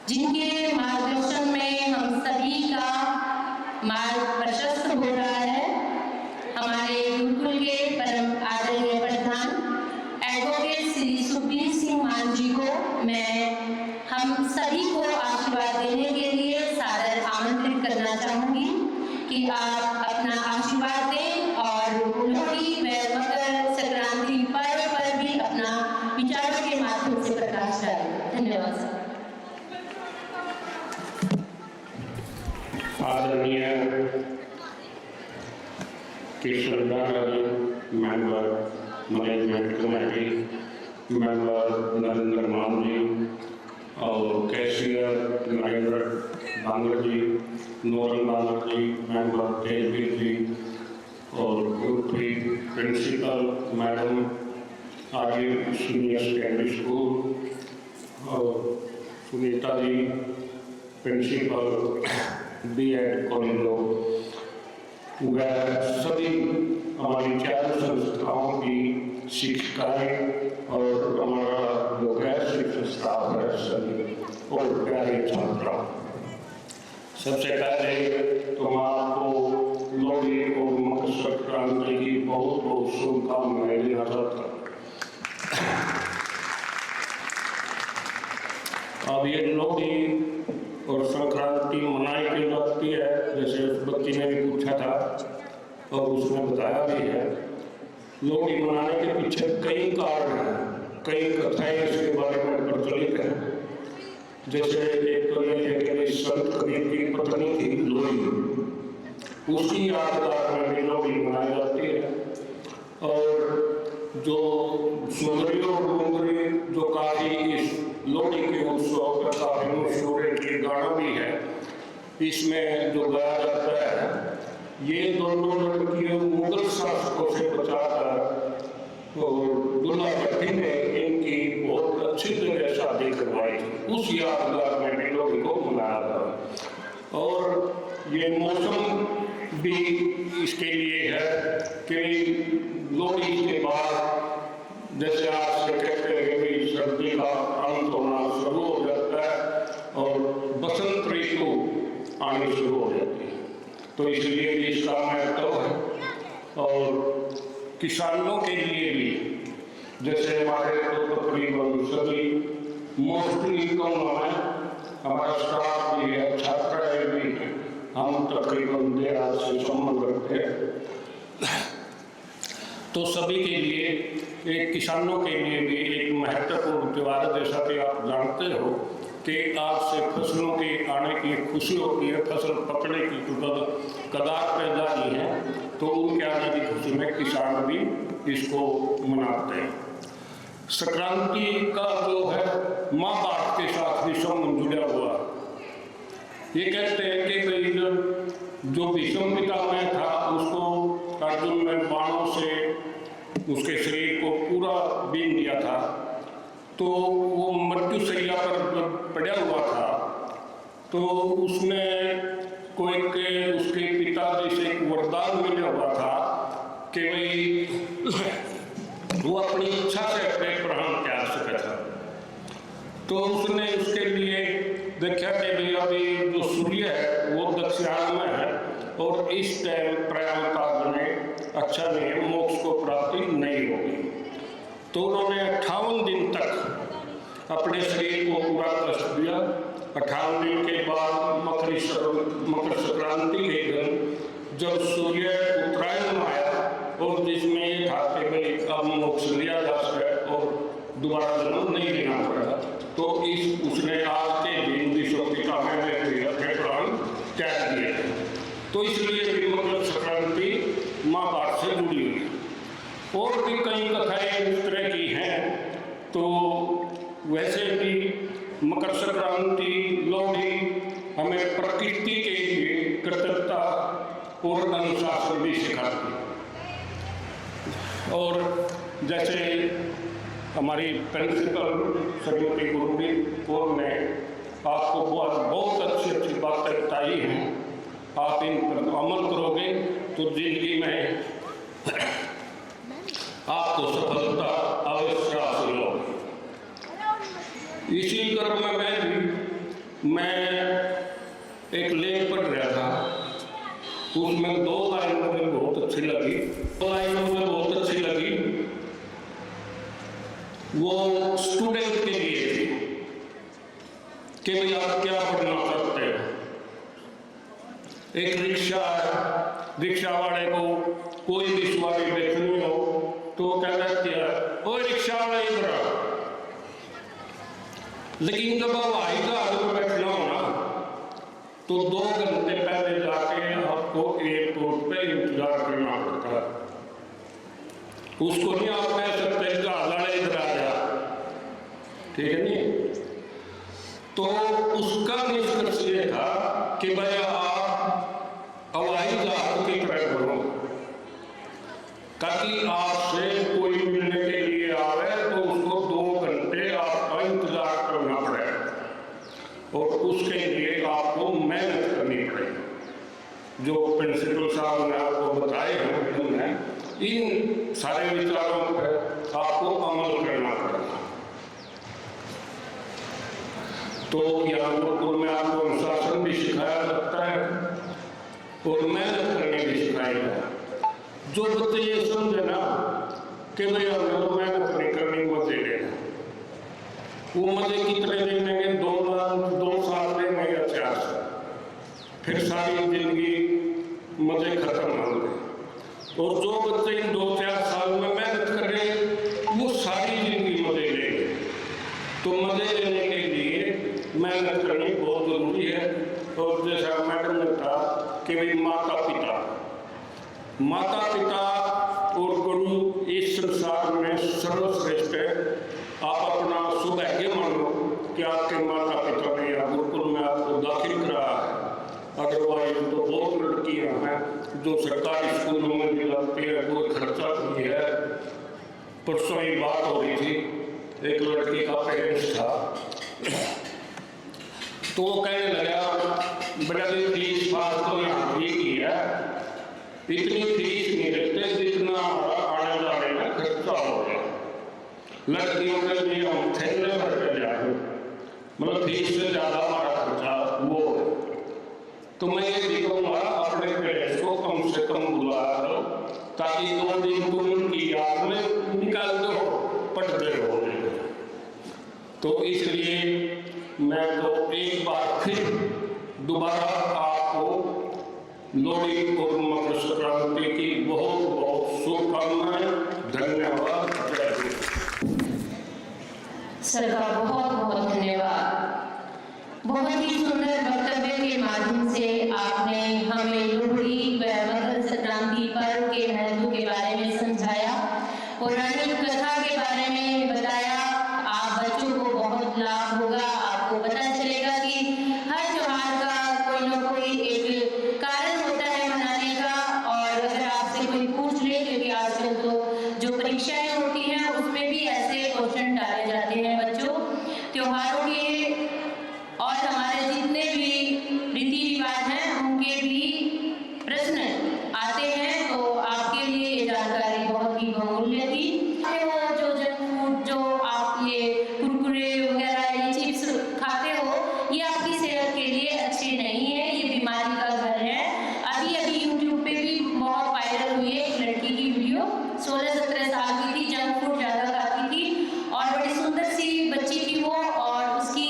जिनके मार्गदर्शन में हम सभी का मार्ग प्रशस्त हो रहा है। हमारे गुरुकुल के परम आदरणीय प्रधान एडवोकेट श्री सुखबीर सिंह मान जी को मैं हम सभी को आशीर्वाद देने के लिए सादर आमंत्रित करना चाहूंगी कि आप अपना आशीर्वाद दें और लोहड़ी व मकर संक्रांति पर्व पर भी अपना विचारों के माध्यम से प्रकाश डालें। धन्यवाद। आदरणीय Krishnadas member management committee, member Narendra मान जी और कैशियर नरेंद्र बांगर जी, नोरन बांगर जी, मेंबर तेजवीर जी और ग्रुप की प्रिंसिपल मैडम आर्य सीनियर सेकेंडरी स्कूल और Sunita ji principal B.Ed college, वह सभी हमारी चार संस्थाओं की शिक्षिकाएं और हमारा जो गैर शिक्षक स्टाफ है सभी और प्यारे छात्रा, सबसे पहले तो आपको लोहड़ी और मकर संक्रांति की बहुत बहुत शुभकामनाएं देना चाहता हूँ। अब ये लोहड़ी और संक्रांति मनाई क्यों जाती है, जैसे उस बच्ची ने भी पूछा था और उसने बताया भी है। लोहड़ी मनाने के पीछे कई कारण हैं, कई कथाएं इसके बारे में प्रचलित हैं। जैसे एक तो ये है कि संत कबीर की पत्नी थी लोई, उसकी यादगार में भी लोहड़ी मनाई जाती है। और जो सुंदरी और डूंगरी जो काफी इस लोहड़ी के उत्सव का काफी मशहूर एक गाना भी है, इसमें जो गाया जाता है, ये दोनों लड़कियों मुगल शासकों से बचाकर और दुल्हा भट्टी ने इनकी बहुत अच्छी तरह शादी करवाई थी। उस यादगार में भी लोहड़ी को मनाया था। और ये मौसम भी इसके लिए है कि लोहड़ी के बाद जैसे आज से कहते हैं कि सर्दी का अंत होना शुरू हो जाता है और बसंत ऋतु आनी शुरू हो जाती है, तो इसलिए भी इसका महत्व है। और किसानों के लिए भी, जैसे हमारे तो तकरीबन सभी मोस्टली कम है, हमारा स्टाफ भी है, छात्राएं भी हैं, हम तकरीबन देहात से संबंध रखते हैं, तो सभी के लिए एक किसानों के लिए भी एक महत्वपूर्ण त्यौहार, जैसा कि आप जानते हो कि आज से फसलों के आने की खुशी होती है, फसल पकने की कगार पे जा रही है, तो उनके आने की खुशी में किसान भी इसको मनाते हैं। संक्रांति का जो है माँ बाप के साथ भी संबंध जुड़ा हुआ। ये कहते हैं कि भाई जो भीष्म पितामह था उसको अर्जुन ने बाणों से उसके शरीर को पूरा बीन दिया था, तो वो मृत्युशैया पर पड़ा हुआ था, तो उसने कोई के उसके पिताजी से एक वरदान मिला हुआ था कि भाई वो अपनी इच्छा से अपने प्राण त्याग सका था। तो उसने उसके लिए देखा कि भाई अभी जो सूर्य है वो दक्षिणायन में है और इस टाइम प्रयाण काल में अच्छा नहीं है, मोक्ष को प्राप्ति नहीं होगी। तो उन्होंने 58 दिन तक अपने शरीर को पूरा कष्ट दिया। 58 दिन के बाद मकर संक्रांति के दिन जब सूर्य उत्तरायण में आया और जिसमें ये था कि भाई अब मोक्ष लिया जा सके और दोबारा जन्म नहीं लेना पड़ेगा, तो उसने आज के दिन विश्वपिता में अपने प्राण त्याग दिए। तो इसलिए भी मकर संक्रांति महाभारत से जुड़ी हुई है। और भी कई कथाएं इस तरह की हैं। तो वैसे भी मकर संक्रांति, लोहड़ी हमें प्रकृति के लिए कृतज्ञता और अनुशासन भी सिखाती है। और जैसे हमारी प्रिंसिपल श्रीमती गुरप्रीत कौर ने आपको बहुत अच्छी अच्छी बातें बताई हैं, आप इन पर अमल करोगे तो जिंदगी में आपको सफलता अवश्य हासिल होगी। इसी क्रम में मैं एक लेख पढ़ रहा था, उसमें 2 लाइन मुझे बहुत अच्छी लगी। 2 लाइन मुझे बहुत अच्छी लगी, वो स्टूडेंट के लिए थी कि भाई आप क्या पढ़ना चाहते हो। एक रिक्शा वाले को कोई भी सवारी देखनी हो तो क्या कहती है, ओ रिक्शा वाले इधर आ। लेकिन जब आप हवाई जहाज में बैठना हो ना तो 2 घंटे पहले जाके आपको एयरपोर्ट पे इंतजार करना पड़ता है। उसको नहीं आप कह सकते जहाज वाले इधर आ जा, ठीक है नहीं। तो उसका निष्कर्ष ये था कि भाई आप हवाई जहाज की तरह करो, ताकि आपसे कोई मिलने के लिए आवे तो उसको 2 घंटे आपका इंतजार करना पड़े और उसके लिए आपको मेहनत करनी पड़ेगी। जो प्रिंसिपल साहब ने आपको बताए हैं, उन्होंने इन सारे विचारों पर आपको अमल करना पड़ेगा। तो यहाँ गुरुकुल में आपको अनुशासन भी सिखाया जाता है और मेहनत करने भी सिखाया जाता है। जो बच्चे ये समझे ना कि भाई हमें तो मेहनत नहीं करनी, मजे लेना, वो मजे कितने दिन लेंगे, 2 साल लेंगे या 4 साल, फिर सारी जिंदगी मजे खत्म होंगे। और जो बच्चे इन 2-4 साल में मेहनत कर रहे हैं वो सारी जिंदगी मजे लेंगे। तो मजे लेने के लिए मेहनत करनी बहुत जरूरी है। और जैसा मैडम ने कहा कि भाई माता पिता और गुरु इस संसार में सर्वश्रेष्ठ है। आप अपना सौभाग्य मानो कि आपके माता पिता ने या गुरुकुल में आपको दाखिल करा है। अदरवाइज तो बहुत लड़कियां हैं जो सरकारी स्कूलों में भी लगती है, कोई खर्चा नहीं है। परसों ही बात हो रही थी, एक लड़की का पेरेंट्स था, तो वो कहने लगा बड़ा फीस पास तो यहाँ भी की है, इतनी फीस नहीं रखते जितना हमारा आने जाने में खर्चा हो गया। लड़कियों के लिए हम थैले भर कर जाए, मतलब फीस से ज्यादा हमारा खर्चा वो है। तो मैं ये भी कहूँगा अपने पेरेंट्स को कम से कम बुला दो, ताकि 2 दिन तुम उनकी याद में निकाल दो, पढ़ते रहो। तो इसलिए मैं तो एक बार फिर दोबारा आपको लोहड़ी और मकर संक्रांति की बहुत बहुत शुभकामनाएं। धन्यवाद। जय हिंद। सर का बहुत बहुत धन्यवाद। बहुत ही सुंदर वक्तव्य के माध्यम से आपने हमें लोहड़ी व मकर संक्रांति पर्व के महत्व के बारे में समझाया, पौराणिक कथा के बारे में बताया। आप बच्चों को बहुत लाभ होगा, आपको पता चलेगा कि हर त्योहार का कोई न कोई एक कारण होता है मनाने का। और अगर आपसे कोई पूछ ले, क्योंकि आजकल तो जो परीक्षाएं होती हैं उसमें भी ऐसे क्वेश्चन डाले जाते हैं बच्चों की बहुमूल्य थी। वो जो जंक फूड, जो आप ये कुरकुरे वगैरह, ये चिप्स खाते हो, ये आपकी सेहत के लिए अच्छे नहीं है, ये बीमारी का घर है। अभी अभी यूट्यूब पे भी बहुत वायरल हुई है एक लड़की की वीडियो, 16-17 साल की थी, जंक फूड ज़्यादा खाती थी और बड़ी सुंदर सी बच्ची थी वो, और उसकी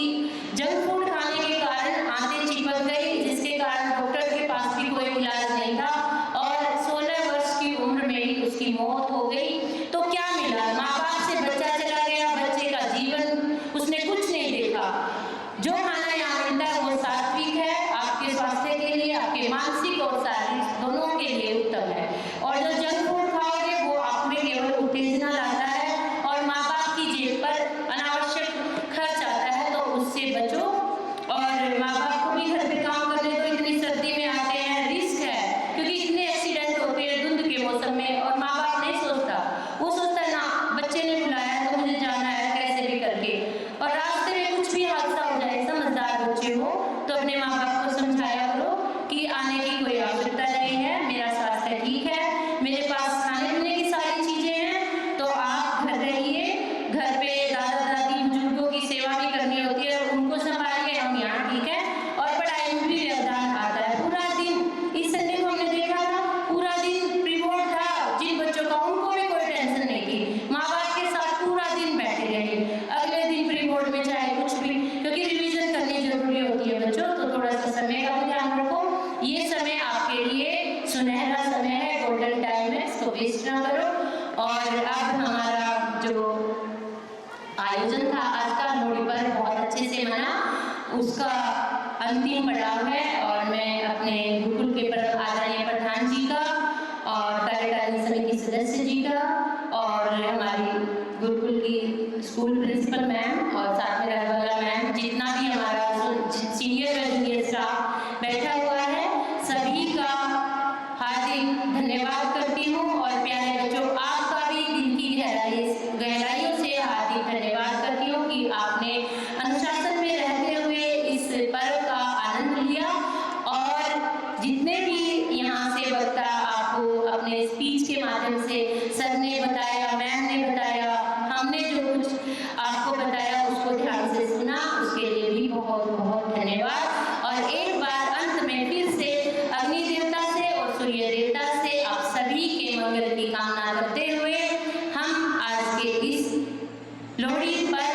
जंक फूड खाने के कारण आंतें चिपक गई, जिसके कारण डॉक्टर के पास भी कोई इलाज नहीं था और 16 वर्ष की उम्र में ही उसकी मौत हो गई। तो क्या मिला? माँ बाप से बच्चा चला गया, बच्चे का जीवन उसने कुछ नहीं देखा। जो खाना यहाँ मिलता है वो सात्विक है, आपके स्वास्थ्य के लिए, आपके मानसिक और शारीरिक दोनों के लिए उत्तम है। और जो जंक फूड खाओगे वो आप में केवल उत्तेजना लाता है और माँ बाप की जेब पर अनावश्यक खर्च आता है, तो उससे बचो। और माँ बाप को भी घर पे काम करने दो, इतनी सर्दी में आते हैं, रिस्क है क्योंकि इतने एक्सीडेंट होते हैं धुंध के मौसम में, और माँ बाप नहीं सोचता, वो सोचता है ना बच्चे ने बुलाया तो मुझे जाना है कैसे भी करके, और रास्ते में कुछ भी हादसा हो जाए, समझदार बच्चे हो तो अपने माँ बाप को समझाया करो कि आने की कोई आवश्यकता नहीं है, मेरा स्वास्थ्य ठीक है, मेरे पास खाने पीने की सारी चीजें हैं, तो आप घर रहिए। घर पे दादा दादी बुजुर्गों की सेवा भी करनी होती है, उनको संभालिए, हम यहाँ ठीक है। और पढ़ाई में भी व्यवधान आता है पूरा दिन। इस संडे को हमने देखा था, पूरा दिन प्री बोर्ड था, जिन बच्चों का उनको भी कोई टेंशन नहीं थी, माँ बाप के साथ पूरा दिन बैठे रहे। अगले दिन प्री बोर्ड में चाहे कुछ भी, क्योंकि रिवीजन करनी जरूरी होती है बच्चों, तो थोड़ा सा समय का भी ध्यान रखो। ये समय आपके लिए सुनहरा समय है, गोल्डन टाइम है, इसको वेस्ट ना करो। और अब हमारा जो आयोजन था आज का, लोहड़ी पर बहुत अच्छे से मना, उसका अंतिम पड़ाव है। और मैं अपने गुरुकुल के आदरणीय प्रधान जी का और कार्यकारिणी समिति सदस्य जी का और हमारी गुरुकुल की स्कूल प्रिंसिपल मैम और साथ में रहने वाला मैम, जितना भी हमारा सीनियर और जूनियर स्टाफ बैठा हुआ है, सभी का हार्दिक धन्यवाद करती हूँ। और प्यारे बच्चों, आपका भी दिल की गहराइयों से हार्दिक धन्यवाद करती हूँ कि आपने अनुशासन में रहते हुए इस पर्व का आनंद लिया। और जितने भी यहाँ से वक्ता आपको अपने स्पीच के माध्यम से सर ने बताया, मैम ने बताया, हमने जो कुछ आपको बताया उसको ध्यान से सुना, उसके लिए भी बहुत बहुत धन्यवाद। और एक बार अंत में फिर से अग्नि देवता से और सूर्य देवता से आप सभी के मंगल की कामना करते हुए हम आज के इस लोहड़ी पर